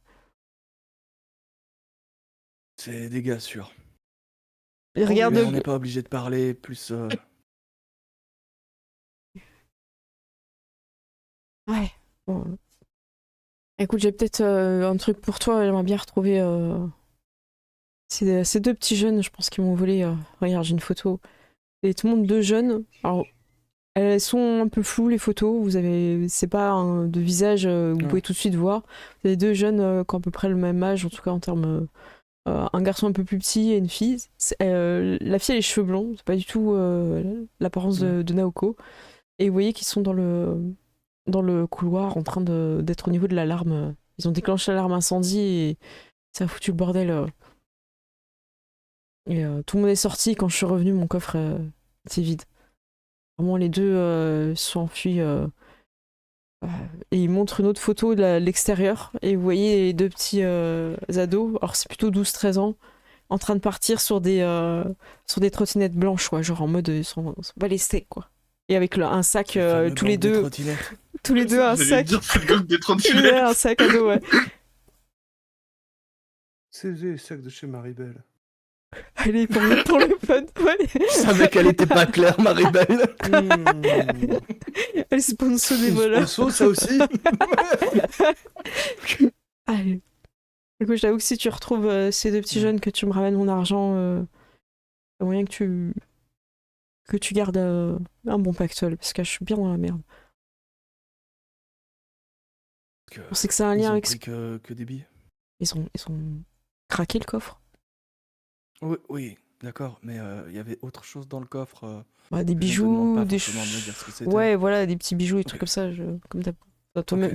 C'est des gars sûrs. Ils regardent. Mais on n'est pas obligé de parler plus. Ouais. Bon. Écoute, j'ai peut-être un truc pour toi. J'aimerais bien retrouver ces deux petits jeunes, je pense qu'ils m'ont volé. Regarde, j'ai une photo. Et tout le monde deux jeunes. Alors, elles sont un peu floues les photos. C'est pas de visage que vous pouvez tout de suite voir. Vous avez deux jeunes qui ont à peu près le même âge, en tout cas en termes. Un garçon un peu plus petit et une fille. La fille a les cheveux blonds, c'est pas du tout l'apparence de Naoko. Et vous voyez qu'ils sont dans le couloir en train d'être au niveau de l'alarme. Ils ont déclenché l'alarme incendie et ça a foutu le bordel. Et tout le monde est sorti. Quand je suis revenu, mon coffre était vide. Vraiment, les deux se sont enfuis. Et ils montrent une autre photo de l'extérieur. Et vous voyez les deux petits ados. Alors, c'est plutôt 12-13 ans. En train de partir sur des trottinettes blanches, quoi. Genre en mode, ils sont pas les steaks, quoi. Et avec un sac, tous les deux un sac. Un sac à dos, ouais. C'est les sacs de chez Maribel. Allez, pour le fun, ouais. Je savais qu'elle était pas claire, Maribel. Elle sponsor des voleurs. Sponsor, ça aussi. Allez. Du coup, j'avoue que si tu retrouves ces deux petits jeunes, que tu me ramènes mon argent, il y a moyen que tu gardes un bon pactole, parce que je suis bien dans la merde. On sait que c'est un lien avec. Ils ont pris que des billets. Ils ont craqué le coffre. Oui, d'accord, mais il y avait autre chose dans le coffre. Des bijoux, des choses. Ouais, voilà, des petits bijoux, des trucs comme ça. Comme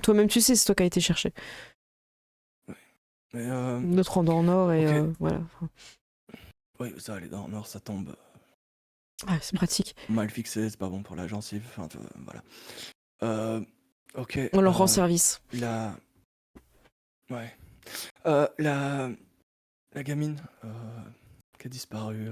toi-même, tu sais, c'est toi qui as été chercher. Mais Notre rang en or et voilà. Oui, ça, les dents en or, ça tombe. Ah, c'est pratique. Mal fixé, c'est pas bon pour la gencive. Enfin, voilà. Ok. On leur rend service. Ouais. La gamine qui a disparu.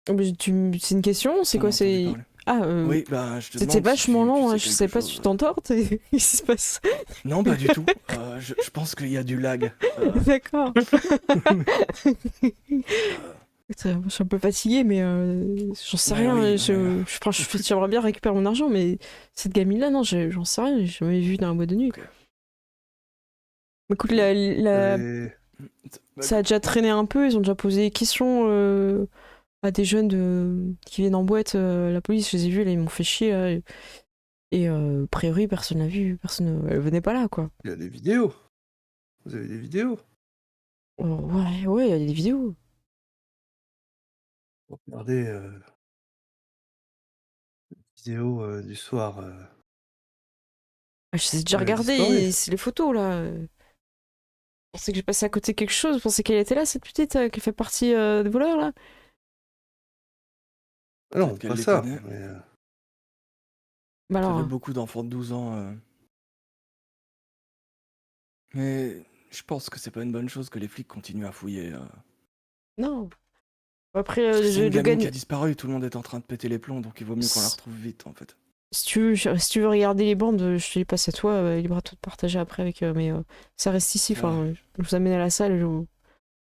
C'est une question? C'est quoi? C'est. Ah, oui, bah, je te c'était demande si vachement long, tu sais je sais pas chose. si tu t'entortes. Qu'est-ce qui se passe? Non, pas du tout. Je pense qu'il y a du lag. D'accord. Je suis un peu fatiguée, mais j'en sais rien. J'aimerais bien récupérer mon argent, mais cette gamine-là, non, j'en sais rien. J'ai jamais vu dans la boîte de nuit. Okay. Écoute, ça a déjà traîné un peu. Ils ont déjà posé des questions à des jeunes qui viennent en boîte. La police, je les ai vus, là, ils m'ont fait chier. Là, et a priori, personne l'a vu. Elle venait pas là, quoi. Il y a des vidéos. Vous avez des vidéos? Ouais, il y a des vidéos. Regardez la vidéo du soir. Je sais déjà regarder, c'est les photos là. pensez que j'ai passé à côté de quelque chose? Vous pensez qu'elle était là, cette petite, qui fait partie des voleurs, là? Ah non, Peut-être qu'elle pas les ça. connaît. Mais, Bah Ça alors, fait beaucoup d'enfants de 12 ans. Mais je pense que c'est pas une bonne chose que les flics continuent à fouiller. non. Après, Parce que c'est une le gamine qui gagne. a disparu, tout le monde est en train de péter les plombs, donc il vaut mieux qu'on la retrouve vite en fait. Si tu veux regarder les bandes, je te les passe à toi, libre à toi de partager après avec. Mais ça reste ici, enfin, je vous amène à la salle, vous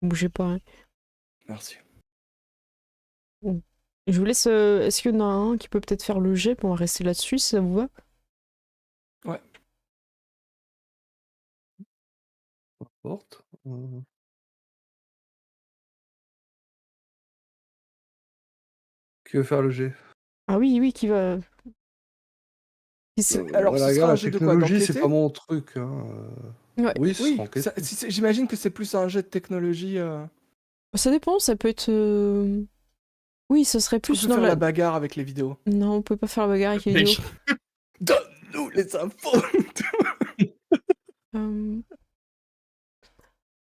bougez pas. Hein. Merci. Bon. Je vous laisse. Est-ce qu'il y en a un qui peut peut-être faire le jet pour rester là-dessus, si ça vous va? Ouais. porte. Qui veut faire le jet? Ah oui, oui, qui va. Alors, Voilà, ce sera regarde, un la jet de quoi? technologie, c'est pas D'enquêter? mon truc. Hein. Ouais. Oui, ce sera Oui, enquête. j'imagine que c'est plus un jet de technologie. Ça dépend, ça peut être. Oui, ce serait Est-ce qu'on plus peut dans faire la. la bagarre avec les vidéos? Non, on peut pas faire la bagarre avec les Mais- vidéos. Donne-nous les infos! Euh,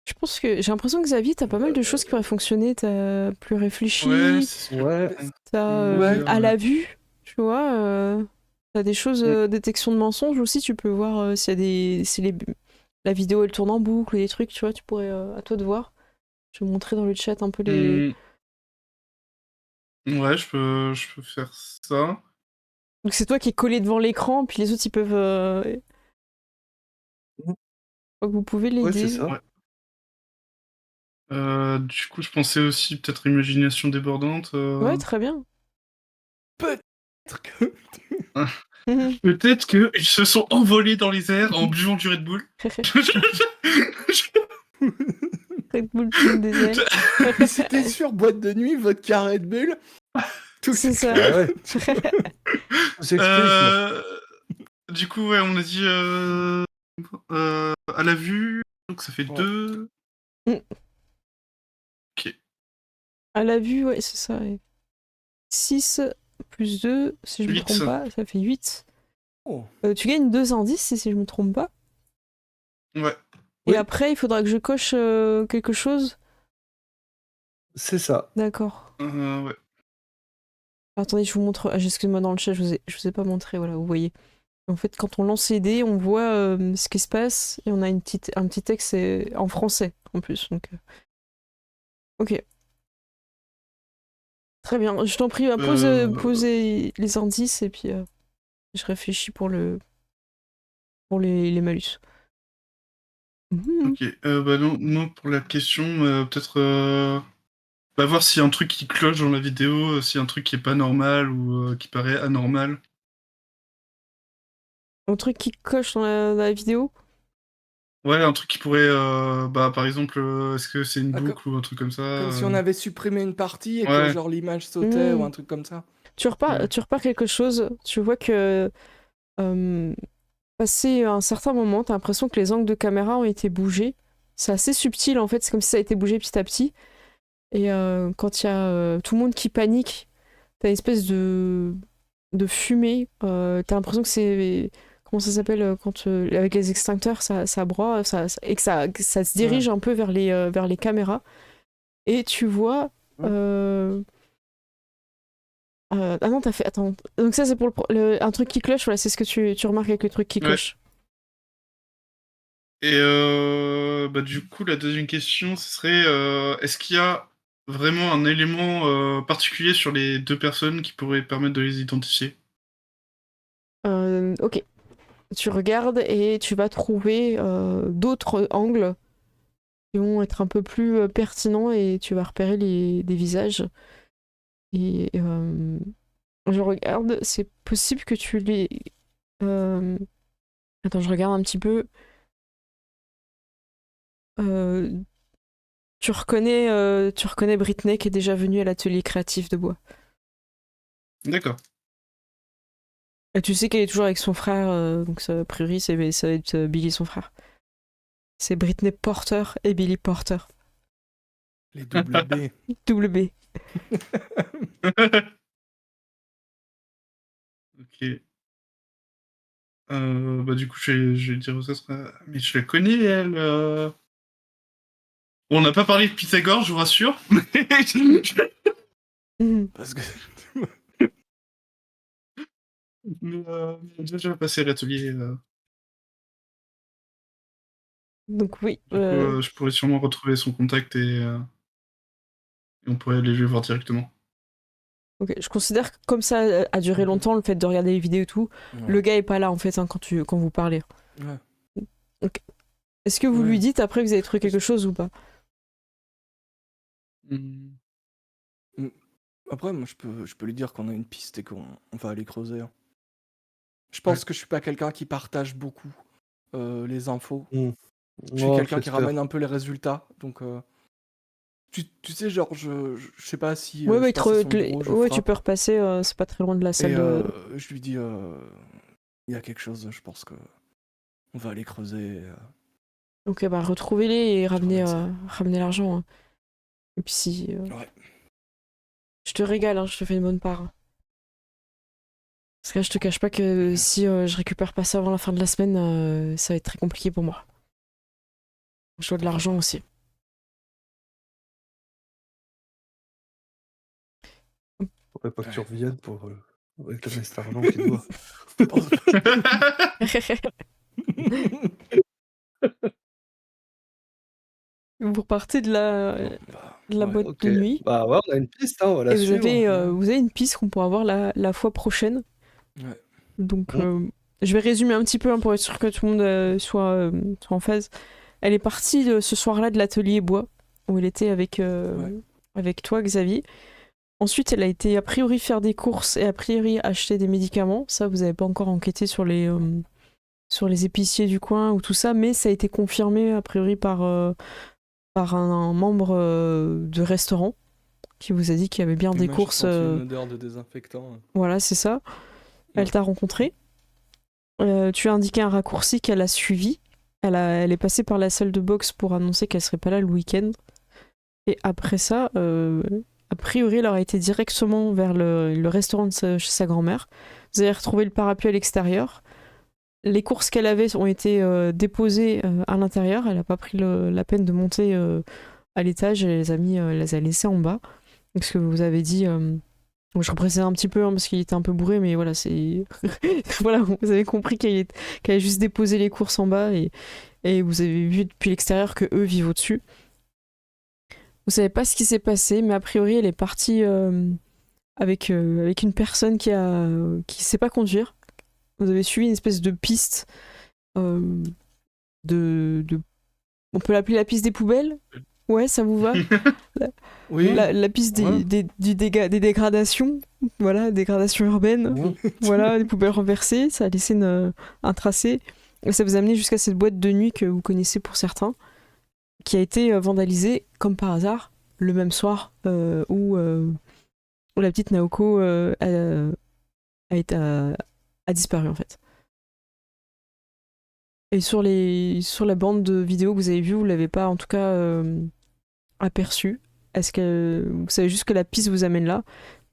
Je pense que j'ai l'impression que Xavier, t'as pas mal de choses qui pourraient fonctionner. T'as plus Ouais, réfléchi, c'est sûr. Ouais. t'as Ouais. à la vue, tu vois. T'as des choses, Mm. détection de mensonges aussi. Tu peux voir s'il y a des, si la vidéo elle tourne en boucle, des trucs, tu vois. Tu pourrais, à toi de voir. Je vais montrer dans le chat un peu les. Ouais, je peux faire ça. Donc c'est toi qui es collé devant l'écran, puis les autres ils peuvent. Mm. Je crois que vous pouvez Ouais, c'est l'aider. ça. Ouais. Du coup, je pensais aussi peut-être imagination débordante. Ouais, très bien. Peut-être que. Peut-être qu'ils se sont envolés dans les airs en buvant du Red Bull. Red Bull prime des ailes. Mais c'était sûr, boîte de nuit, votre carré de bulle. Tout C'est ça. Ah ouais. Tout s'explique. Du coup, ouais, on a dit à la vue, donc ça fait Ouais. 2. Mm. Ok. À la vue, ouais, c'est ça. 6 plus 2, si je me 8. trompe pas, ça fait 8. Oh. Tu gagnes 2 indices si je me trompe pas. Ouais. Et Oui. après, il faudra que je coche quelque chose. C'est ça. D'accord. Ouais. Attendez, je vous montre. Ah, excusez-moi, dans le chat, je vous ai pas montré. Voilà, vous voyez. En fait, quand on lance les dés, on voit ce qui se passe et on a un petit texte en français en plus. Donc, ok. Très bien. Je t'en prie, pose les indices et puis je réfléchis pour les malus. Ok. Bah non, moi pour la question, peut-être bah, voir s'il y a un truc qui cloche dans la vidéo, s'il y a un truc qui est pas normal ou qui paraît anormal. Un truc qui coche dans la vidéo. Ouais, un truc qui pourrait, bah par exemple, est-ce que c'est une Ah, boucle ou un truc comme ça Comme si on avait supprimé une partie et que Ouais. genre l'image sautait ou Mmh. un truc comme ça. Tu repars, Ouais. tu repars quelque chose, tu vois que passé un certain moment, t'as l'impression que les angles de caméra ont été bougés. C'est assez subtil en fait, c'est comme si ça a été bougé petit à petit. Et quand il y a tout le monde qui panique, t'as une espèce de fumée. T'as l'impression que c'est. Comment ça s'appelle quand avec les extincteurs, ça broie et que ça se dirige un peu vers les caméras. Et tu vois. Ah non, t'as fait. Attends. Donc, ça, c'est pour un truc qui cloche. Voilà, c'est ce que tu remarques avec le truc qui Ouais. cloche. Et bah du coup, la deuxième question, ce serait est-ce qu'il y a vraiment un élément particulier sur les deux personnes qui pourrait permettre de les identifier? Ok. Tu regardes et tu vas trouver d'autres angles qui vont être un peu plus pertinents et tu vas repérer des visages. Et je regarde, c'est possible que tu les. euh, Attends, je regarde un petit peu. Euh, tu reconnais Britney qui est déjà venue à l'atelier créatif de bois. D'accord. Et tu sais qu'elle est toujours avec son frère, donc ça, a priori, ça va être Billy son frère. C'est Britney Porter et Billy Porter. Les double B. Double B. Ok. Bah du coup, je vais dire ça sera. Mais je la connais, elle. On n'a pas parlé de Pythagore, je vous rassure. Parce que... Mais déjà passé l'atelier. Donc oui. Du coup, je pourrais sûrement retrouver son contact et on pourrait aller le voir directement. Ok, je considère que comme ça a duré longtemps, le fait de regarder les vidéos et tout, le gars est pas là en fait quand vous parlez. Ouais. Okay. Est-ce que vous lui dites après que vous avez trouvé quelque chose ou pas? Après, moi, je peux lui dire qu'on a une piste et qu'on va aller creuser. Je pense que je suis pas quelqu'un qui partage beaucoup les infos. Je suis quelqu'un qui ramène un peu les résultats. Donc, tu sais, genre, je sais pas si. Ouais, bureau, tu peux repasser, c'est pas très loin de la salle. Je lui dis il y a quelque chose, je pense que on va aller creuser. Ok, bah retrouvez-les et ramenez l'argent. Hein. Et puis si. Ouais. Je te régale, hein, je te fais une bonne part. Parce que là, je te cache pas que si je récupère pas ça avant la fin de la semaine, ça va être très compliqué pour moi. Je dois de l'argent aussi. Faudrait pas que tu reviennes pour réclamer cet argent qu'il doit. Vous repartez de la boîte de nuit. Bah ouais, on a une piste, hein, on va la et suivre. vous avez une piste qu'on pourra voir la fois prochaine. Ouais. Donc, je vais résumer un petit peu pour être sûr que tout le monde soit en phase. Elle est partie ce soir-là de l'atelier bois, où elle était avec toi, Xavier. Ensuite, elle a été a priori faire des courses et a priori acheter des médicaments. Ça, vous n'avez pas encore enquêté sur les épiciers du coin ou tout ça, mais ça a été confirmé a priori par un membre de restaurant qui vous a dit qu'il y avait bien des courses. Une odeur de désinfectant. Voilà, c'est ça. Elle t'a rencontré. Tu as indiqué un raccourci qu'elle a suivi. Elle est passée par la salle de boxe pour annoncer qu'elle serait pas là le week-end. Et après ça, a priori, elle aurait été directement vers le restaurant chez sa grand-mère. Vous avez retrouvé le parapluie à l'extérieur. Les courses qu'elle avait ont été déposées à l'intérieur. Elle n'a pas pris la peine de monter à l'étage. Elle les a laissées en bas. Donc, ce que vous avez dit... je reprécise un petit peu parce qu'il était un peu bourré, mais voilà, c'est... voilà, vous avez compris qu'elle avait juste déposé les courses en bas et vous avez vu depuis l'extérieur que eux vivent au-dessus. Vous savez pas ce qui s'est passé, mais a priori, elle est partie avec une personne qui sait pas conduire. Vous avez suivi une espèce de piste on peut l'appeler la piste des poubelles? Ouais, ça vous va? Oui. La piste des dégradations, voilà, dégradations urbaines, voilà, des poubelles renversées, ça a laissé un tracé. Et ça vous a amené jusqu'à cette boîte de nuit que vous connaissez pour certains, qui a été vandalisée, comme par hasard, le même soir où la petite Naoko a disparu, en fait. Et sur la bande de vidéo que vous avez vue, vous l'avez pas, en tout cas, aperçue. Est-ce que vous savez juste que la piste vous amène là?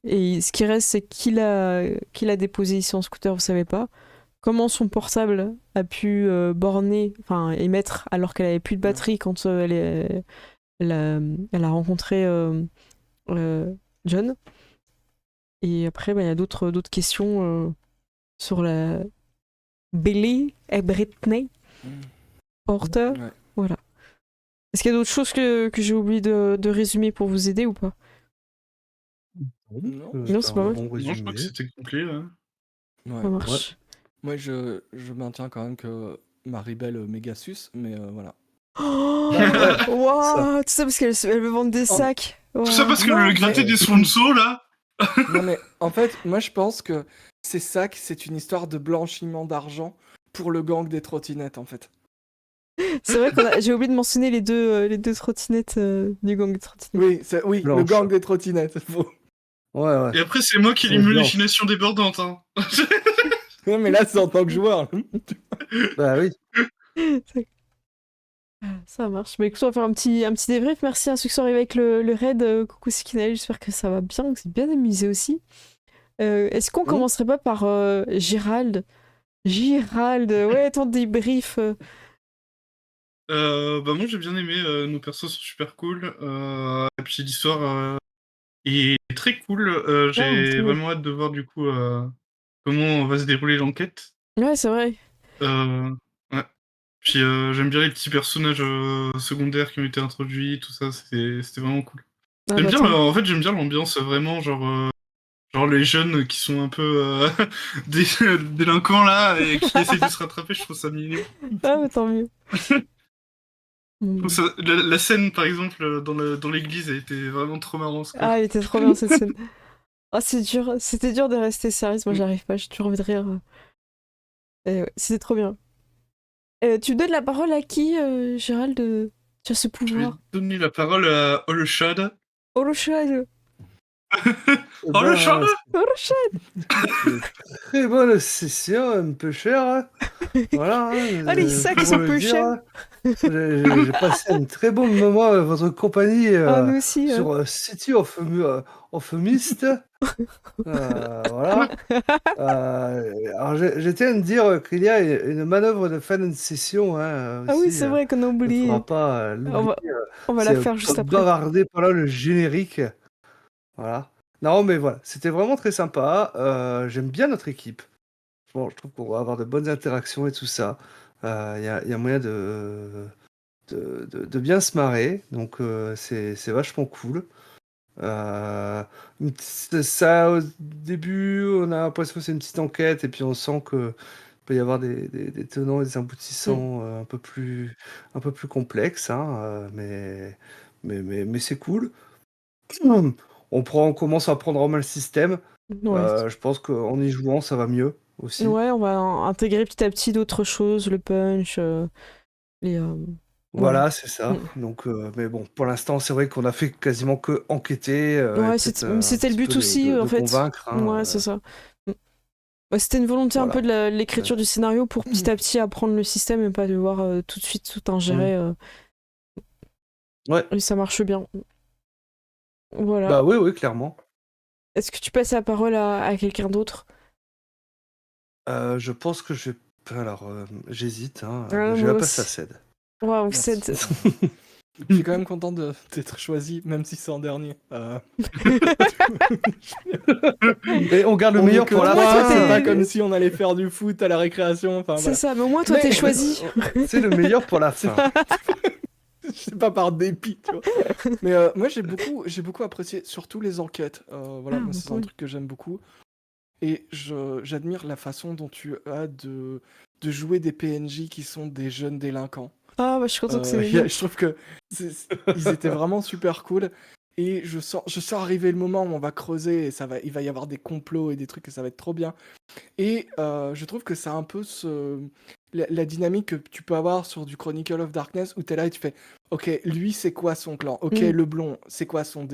Et ce qui reste, c'est qui l'a déposé ici en scooter, vous savez pas. Comment son portable a pu borner, enfin émettre, alors qu'elle avait plus de batterie quand elle a rencontré John. Et après, il y a d'autres questions sur la Billy et Britney Porter. Voilà. Est-ce qu'il y a d'autres choses que j'ai oublié de résumer pour vous aider ou pas? Non, c'est pas mal. Non, je crois que c'était complet. Ça marche. Ouais. Moi, je maintiens quand même que Maribel Megasus, mais voilà. Oh wow, tout ça parce qu'elle veut vendre des sacs. Tout ça parce que le gratter des sponsors, là. Non, mais en fait, moi, je pense que ces sacs, c'est une histoire de blanchiment d'argent pour le gang des trottinettes, en fait. C'est vrai que j'ai oublié de mentionner les deux trottinettes du gang des trottinettes. Oui, le gang des trottinettes. Ouais. Et après, c'est moi qui ai une imagination débordante. Hein. Non, mais là, c'est en tant que joueur. Bah oui. Ça marche. Mais écoute, on va faire un petit débrief. Merci à ceux qui sont arrivés avec le raid. Coucou Sikinaël, j'espère que ça va bien, que c'est bien amusé aussi. Est-ce qu'on commencerait pas par Gérald? Ouais, ton débrief. Moi j'ai bien aimé, nos persos sont super cool, et puis l'histoire est très cool. J'ai vraiment hâte de voir du coup comment va se dérouler l'enquête. Ouais, c'est vrai. Ouais. Puis j'aime bien les petits personnages secondaires qui ont été introduits, tout ça, c'était vraiment cool. Ah, J'aime bah, bien, attends. en fait j'aime bien l'ambiance vraiment genre les jeunes qui sont un peu des délinquants là et qui essayent de se rattraper, je trouve ça mignon. Ah, bah, tant mieux. La scène par exemple dans l'église a été vraiment trop marrante quoi. Ah, il était trop bien cette scène. Ah, c'est dur. C'était dur de rester sérieuse. Moi, j'arrive pas. J'ai toujours envie de rire. Et ouais, c'était trop bien. Tu donnes la parole à qui, Gérald? Tu as ce Je vais pouvoir. donner la parole à Oleshad. Oh, le chat. Eh Oleshad. ben, Oh, le chat. très bonne session, un peu chère, hein. Voilà, Ah, les sacs pour sont le peu dire, chers. hein. J'ai passé un très bon moment à votre compagnie Ah, nous aussi. sur City of Mist. Voilà. Alors, je tiens à dire qu'il y a une manœuvre de fin de session, hein, Ah oui, aussi. c'est vrai qu'on a Il ne faudra oublié. pas On l'oublier. va, on va la C'est faire juste après. bavarder pendant le générique. Voilà. Non, mais voilà, c'était vraiment très sympa. J'aime bien notre équipe. Bon, je trouve qu'on va avoir de bonnes interactions et tout ça. Il y a moyen de bien se marrer. Donc, c'est vachement cool. Ça, au début, on a l'impression que c'est une petite enquête et puis on sent que peut y avoir des tenants et des aboutissants un peu plus complexes, hein, mais c'est cool. On commence à prendre en main le système. Ouais. Je pense qu'en y jouant, ça va mieux aussi. Ouais, on va intégrer petit à petit d'autres choses, le punch, les. Ouais. Voilà, c'est ça. Donc, mais bon, pour l'instant, c'est vrai qu'on a fait quasiment que enquêter, et Ouais, peut-être un c'était le petit peu but aussi, en de fait. convaincre, Ouais, hein, c'est ça. Ouais, c'était une volonté un peu voilà. de l'écriture du scénario pour petit à petit apprendre le système et pas devoir tout de suite tout ingérer. Ouais. Et ça marche bien. Voilà. Bah oui, clairement. Est-ce que tu passes la parole à quelqu'un d'autre? Je pense que je vais. Alors, j'hésite, hein. Ah, Je vais moi la passer à aussi. Ced. Waouh, Merci. c'est. Je suis quand même content d'être choisi, même si c'est en dernier. Et on garde le meilleur pour la fin. C'est pas comme si on allait faire du foot à la récréation. Enfin, C'est voilà. ça, mais au moins toi t'es choisi. C'est le meilleur pour la fin. C'est pas par dépit, tu vois. Mais moi j'ai beaucoup apprécié, surtout les enquêtes. Voilà, moi, c'est un truc que j'aime beaucoup. Et j'admire la façon dont tu as de jouer des PNJ qui sont des jeunes délinquants. Ah, bah, je suis content que c'est. Je trouve que ils étaient vraiment super cool. Et je sens arriver le moment où on va creuser et il va y avoir des complots et des trucs et ça va être trop bien. Et je trouve que c'est un peu la dynamique que tu peux avoir sur du Chronicle of Darkness où tu es là et tu fais ok, lui c'est quoi son clan? Ok, le blond, c'est quoi son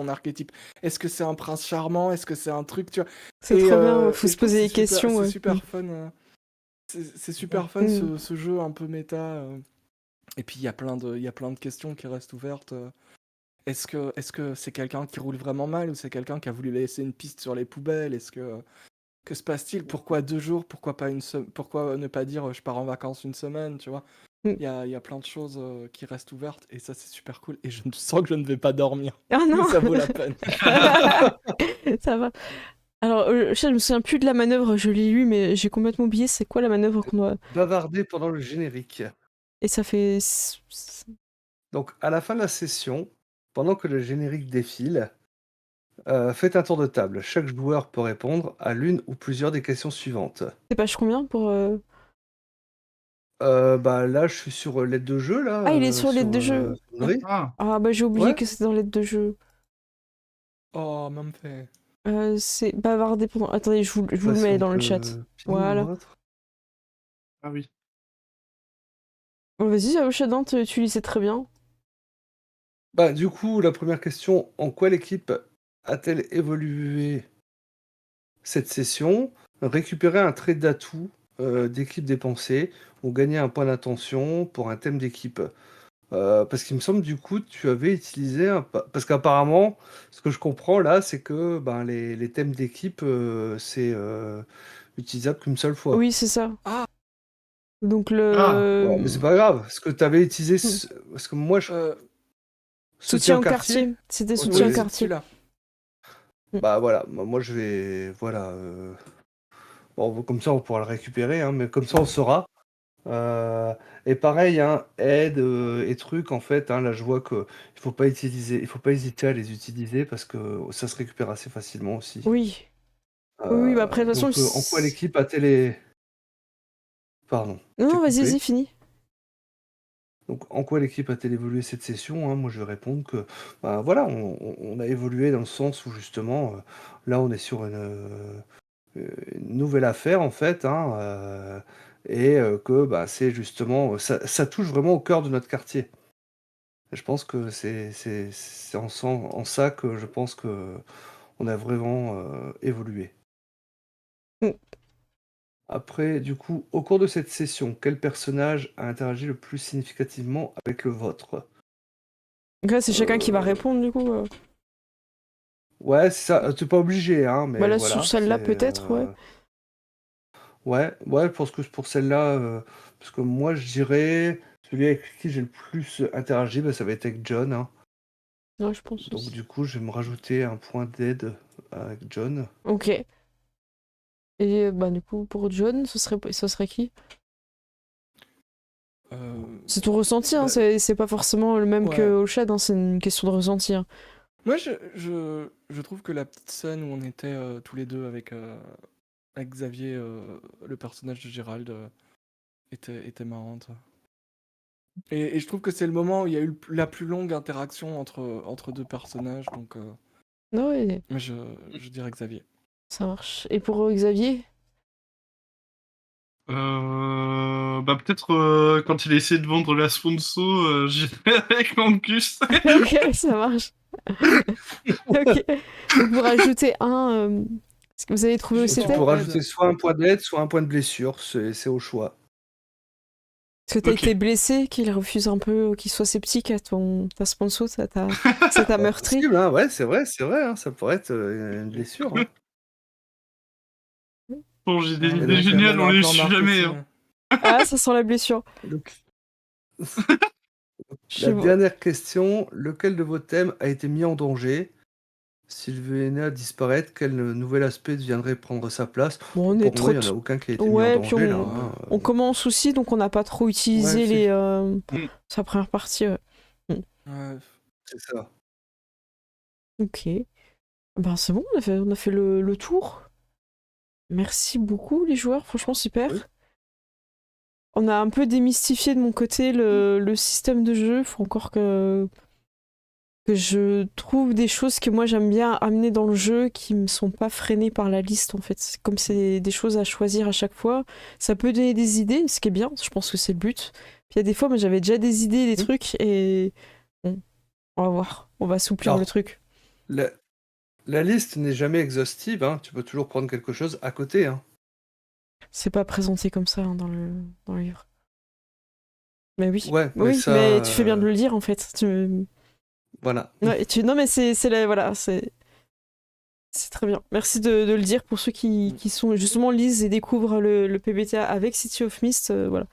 archétype? Est-ce que c'est un prince charmant? Est-ce que c'est un truc, tu vois? C'est trop bien, faut se poser des questions. C'est super fun. C'est super fun ce jeu un peu méta. Et puis il y a plein de questions qui restent ouvertes. Est-ce que c'est quelqu'un qui roule vraiment mal ou c'est quelqu'un qui a voulu laisser une piste sur les poubelles? Que se passe-t-il? Pourquoi 2 jours? Pourquoi pas pourquoi ne pas dire je pars en vacances une semaine, tu vois? Il y a plein de choses qui restent ouvertes et ça c'est super cool et je sens que je ne vais pas dormir. Ah non. Mais ça vaut la peine. Ça va. Alors, je me souviens plus de la manœuvre, je l'ai lu, mais j'ai complètement oublié c'est quoi la manœuvre qu'on doit. Bavarder pendant le générique. Et ça fait. Donc, à la fin de la session, pendant que le générique défile, faites un tour de table. Chaque joueur peut répondre à l'une ou plusieurs des questions suivantes. C'est page combien pour. Bah là, je suis sur l'aide de jeu, là. Ah, il est sur l'aide de jeu. Ah, bah j'ai oublié que c'était dans l'aide de jeu. Oh, même fait. C'est bavarder pendant. Attendez, je vous le mets dans le chat. Voilà. Ah oui. Oh, vas-y, Shadan, tu lisais très bien. Bah, du coup, la première question, en quoi l'équipe a-t-elle évolué cette session? Récupérer un trait d'atout d'équipe dépensé ou gagner un point d'attention pour un thème d'équipe. Parce qu'il me semble, du coup, tu avais utilisé parce qu'apparemment, ce que je comprends là, c'est que les thèmes d'équipe, c'est utilisable qu'une seule fois. Oui, c'est ça. Ah. Donc Ouais, mais c'est pas grave, parce que t'avais utilisé... Parce que moi, soutien au quartier. C'était soutien au quartier. Là. Bah voilà, moi je vais... Voilà. Bon, comme ça, on pourra le récupérer, hein, mais comme ça, on saura. Et pareil, hein, aide et trucs, en fait, hein, là, je vois que il faut pas hésiter à les utiliser parce que ça se récupère assez facilement aussi. Oui. Oui, bah après, de toute façon... Donc, en quoi l'équipe a-t-elle les... Pardon. Non, vas-y, fini. Donc, en quoi l'équipe a-t-elle évolué cette session, hein? Moi, je vais répondre que, bah, voilà, on a évolué dans le sens où, justement, là, on est sur une nouvelle affaire, en fait, hein, et que bah, c'est justement... Ça touche vraiment au cœur de notre quartier. Je pense que c'est en ça que je pense que on a vraiment évolué. Après, du coup, au cours de cette session, quel personnage a interagi le plus significativement avec le vôtre? Donc là, c'est chacun qui va répondre, du coup. Ouais, c'est ça. T'es pas obligé, hein, mais Voilà, voilà. sur celle-là, peut-être, ouais. Ouais, je pense que pour celle-là, parce que moi, je dirais, celui avec qui j'ai le plus interagi, bah, ça va être avec John, hein. Ouais, je pense Donc aussi. du coup, je vais me rajouter un point d'aide avec John. Ok. Et bah du coup, pour John, ce serait qui? C'est ton ressenti, hein, c'est pas forcément le même que Olshad, hein, c'est une question de ressenti. Hein. Moi, je trouve que la petite scène où on était tous les deux avec Xavier, le personnage de Gérald, était marrante. Et je trouve que c'est le moment où il y a eu la plus longue interaction entre deux personnages, donc Ouais. je dirais Xavier. Ça marche. Et pour Xavier? Bah peut-être quand il a essayé de vendre la sponsor, j'irai avec Mangus. Ok, ça marche. Ok. Donc vous rajoutez un... Est-ce que vous avez trouvé où c'était? Tu peux rajouter soit un point d'aide, soit un point de blessure, c'est au choix. Est-ce que t'as été blessé, qu'il refuse un peu, qu'il soit sceptique à ta sponsor, ça t'a meurtri? Possible, hein, ouais, c'est vrai, hein, ça pourrait être une blessure. Hein. Bon, j'ai des idées géniales, on les suit jamais. Hein. Ah, ça sent la blessure. La dernière question, lequel de vos thèmes a été mis en danger? S'il venait à disparaître, quel nouvel aspect viendrait prendre sa place? Bon, on pour est moi, il n'y en a aucun qui a été mis en danger. Puis là, on commence aussi, donc on n'a pas trop utilisé sa première partie. Ouais. C'est ça. Ok. Ben c'est bon, on a fait le tour. Merci beaucoup les joueurs, franchement super. Oui. On a un peu démystifié de mon côté le système de jeu. Faut encore que je trouve des choses que moi j'aime bien amener dans le jeu qui me sont pas freinées par la liste en fait. Comme c'est des choses à choisir à chaque fois, ça peut donner des idées, ce qui est bien, je pense que c'est le but. Puis il y a des fois, moi j'avais déjà des idées, des trucs, et bon, on va voir, on va assouplir le truc. La liste n'est jamais exhaustive, hein. Tu peux toujours prendre quelque chose à côté. Hein. C'est pas présenté comme ça hein, dans le livre. Mais oui, ouais, mais tu fais bien de le dire en fait. Voilà. Ouais, non mais c'est voilà, c'est très bien. Merci de le dire pour ceux qui sont justement lisent et découvrent le PBTA avec City of Mist. Voilà.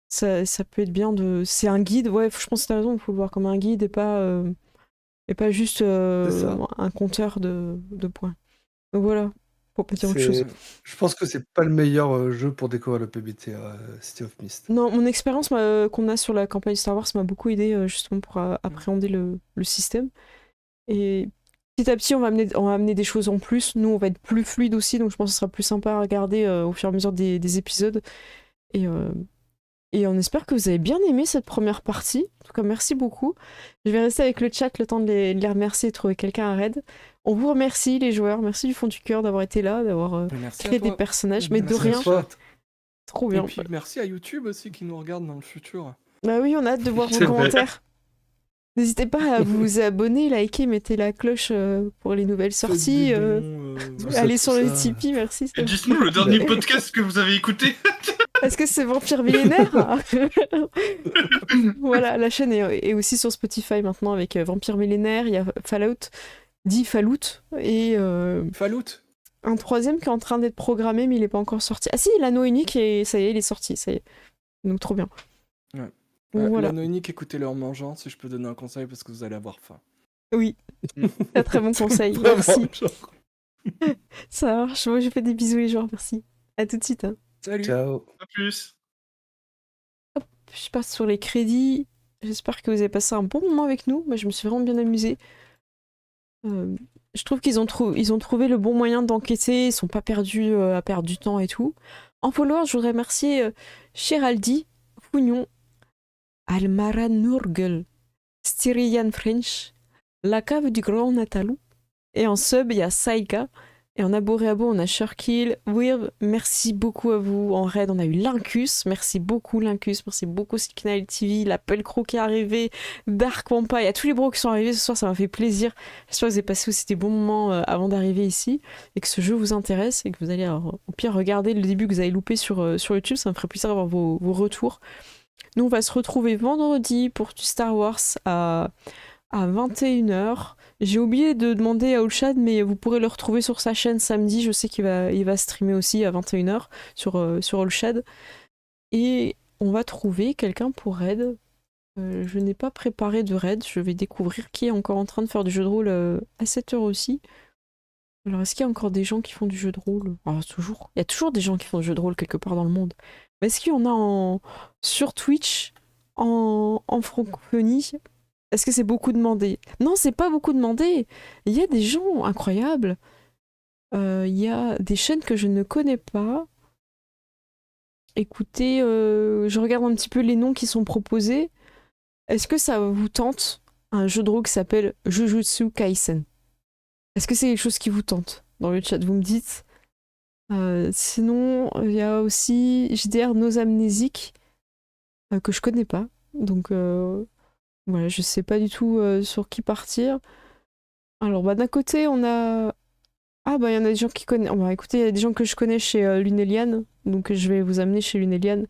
Ça peut être bien de. C'est un guide, ouais, je pense que t'as raison, il faut le voir comme un guide et pas juste un compteur de points. Donc voilà, pour pas dire autre chose. Je pense que c'est pas le meilleur jeu pour découvrir le PBTA City of Mist. Non, mon expérience qu'on a sur la campagne Star Wars m'a beaucoup aidé justement pour appréhender le système. Et petit à petit, on va amener des choses en plus. Nous, on va être plus fluide aussi, donc je pense que ce sera plus sympa à regarder au fur et à mesure des épisodes. Et on espère que vous avez bien aimé cette première partie. En tout cas, merci beaucoup. Je vais rester avec le chat le temps de les remercier et de trouver quelqu'un à raid. On vous remercie, les joueurs. Merci du fond du cœur d'avoir été là, d'avoir créé des personnages. Mais de rien. Trop bien. Et puis merci à YouTube aussi qui nous regarde dans le futur. Bah oui, on a hâte de voir vos commentaires. N'hésitez pas à vous abonner, liker, mettez la cloche pour les nouvelles sorties. Allez sur le Tipeee, merci. Et dites-nous le dernier podcast que vous avez écouté. Est-ce que c'est Vampire Millénaire? Voilà, la chaîne est aussi sur Spotify maintenant avec Vampire Millénaire. Il y a Fallout, dit Fallout et. Fallout. un 3e qui est en train d'être programmé, mais il est pas encore sorti. Ah si, l'anneau unique, et ça y est, il est sorti, ça y est. Donc trop bien. Ouais. Voilà. L'anneau unique, écoutez-le en mangeant, si je peux donner un conseil, parce que vous allez avoir faim. Oui, c'est un très bon conseil, merci. Ça marche, moi je fais des bisous les gens, merci. À tout de suite. Hein. Salut. Ciao. À plus. Hop, je passe sur les crédits. J'espère que vous avez passé un bon moment avec nous. Moi je me suis vraiment bien amusée. Je trouve qu'ils ont, trouvé le bon moyen d'enquêter, ils sont pas perdus à perdre du temps et tout. En followers, je voudrais remercier Chiraldi, Fougnon, Almara Nurgel, Styrian French, La Cave du Grand Natalou, et en sub, il y a Saika, et en abo réabo, on a Shurkill, Weird, merci beaucoup à vous. En raid, on a eu Lincus, merci beaucoup Lincus, merci beaucoup Signal TV, la Pelcro qui est arrivé, Dark Wampa, il y a tous les bros qui sont arrivés ce soir, ça m'a fait plaisir. J'espère que vous avez passé aussi des bons moments avant d'arriver ici, et que ce jeu vous intéresse, et que vous allez au pire regarder le début que vous avez loupé sur YouTube, ça me ferait plaisir d'avoir vos retours. Nous, on va se retrouver vendredi pour du Star Wars à 21h. J'ai oublié de demander à Olshad, mais vous pourrez le retrouver sur sa chaîne samedi. Je sais qu'il va streamer aussi à 21h sur Olshad. Et on va trouver quelqu'un pour raid. Je n'ai pas préparé de raid. Je vais découvrir qui est encore en train de faire du jeu de rôle à 7h aussi. Alors, est-ce qu'il y a encore des gens qui font du jeu de rôle ? Il y a toujours des gens qui font du jeu de rôle quelque part dans le monde. Mais est-ce qu'il y en a sur Twitch en francophonie ? Est-ce que c'est beaucoup demandé ? Non, c'est pas beaucoup demandé. Il y a des gens incroyables. Il y a des chaînes que je ne connais pas. Écoutez, je regarde un petit peu les noms qui sont proposés. Est-ce que ça vous tente un jeu de rôle qui s'appelle Jujutsu Kaisen ? Est-ce que c'est quelque chose qui vous tente ? Dans le chat, vous me dites. Sinon, il y a aussi JDR Nos Amnésiques que je connais pas. Donc... voilà, je sais pas du tout sur qui partir. Alors, d'un côté, on a... Ah, il y en a des gens qui connaissent... écoutez, il y a des gens que je connais chez Lunelian, donc je vais vous amener chez Lunelian.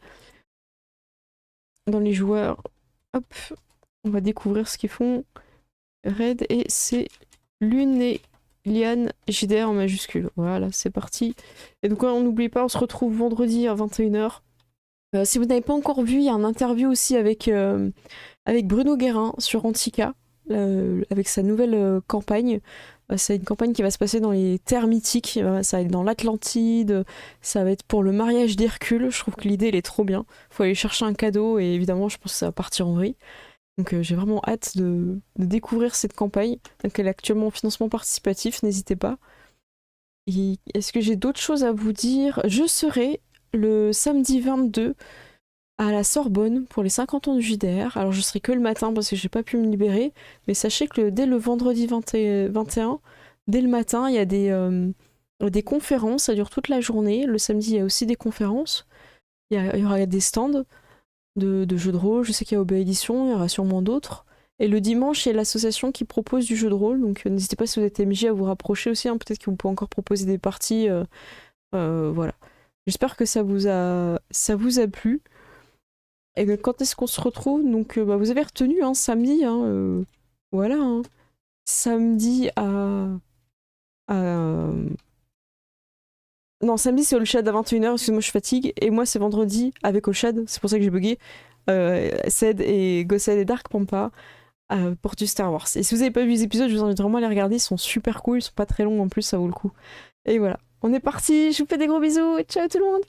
Dans les joueurs, hop, on va découvrir ce qu'ils font. Raid, et c'est Lunelian JDR en majuscule. Voilà, c'est parti. Et donc, on n'oublie pas, on se retrouve vendredi à 21h. Si vous n'avez pas encore vu, il y a un interview aussi avec Bruno Guérin sur Antica, avec sa nouvelle campagne. C'est une campagne qui va se passer dans les terres mythiques, ça va être dans l'Atlantide, ça va être pour le mariage d'Hercule. Je trouve que l'idée elle est trop bien. Faut aller chercher un cadeau et évidemment je pense que ça va partir en vrille. Donc j'ai vraiment hâte de découvrir cette campagne. Donc elle est actuellement en financement participatif, n'hésitez pas. Et est-ce que j'ai d'autres choses à vous dire ? Je serai le samedi 22 à la Sorbonne pour les 50 ans du JDR. Alors je serai que le matin parce que j'ai pas pu me libérer, mais sachez que dès le vendredi 21, dès le matin, il y a des conférences, ça dure toute la journée. Le samedi, il y a aussi des conférences. Il y aura des stands de jeux de rôle, je sais qu'il y a OB Édition, il y aura sûrement d'autres. Et le dimanche, il y a l'association qui propose du jeu de rôle, donc n'hésitez pas si vous êtes MJ à vous rapprocher aussi, hein. Peut-être que vous pouvez encore proposer des parties. Voilà. J'espère que ça vous a plu. Et quand est-ce qu'on se retrouve ? Donc, vous avez retenu, hein, samedi. Hein, voilà. Hein. Samedi à... Non, samedi, c'est Olshad à 21h. Excusez-moi, je fatigue. Et moi, c'est vendredi avec Olshad. C'est pour ça que j'ai bugué. Ced et Gossed et Dark Pampa pour du Star Wars. Et si vous n'avez pas vu les épisodes, je vous invite vraiment à les regarder. Ils sont super cool. Ils sont pas très longs en plus, ça vaut le coup. Et voilà. On est parti. Je vous fais des gros bisous. Ciao tout le monde.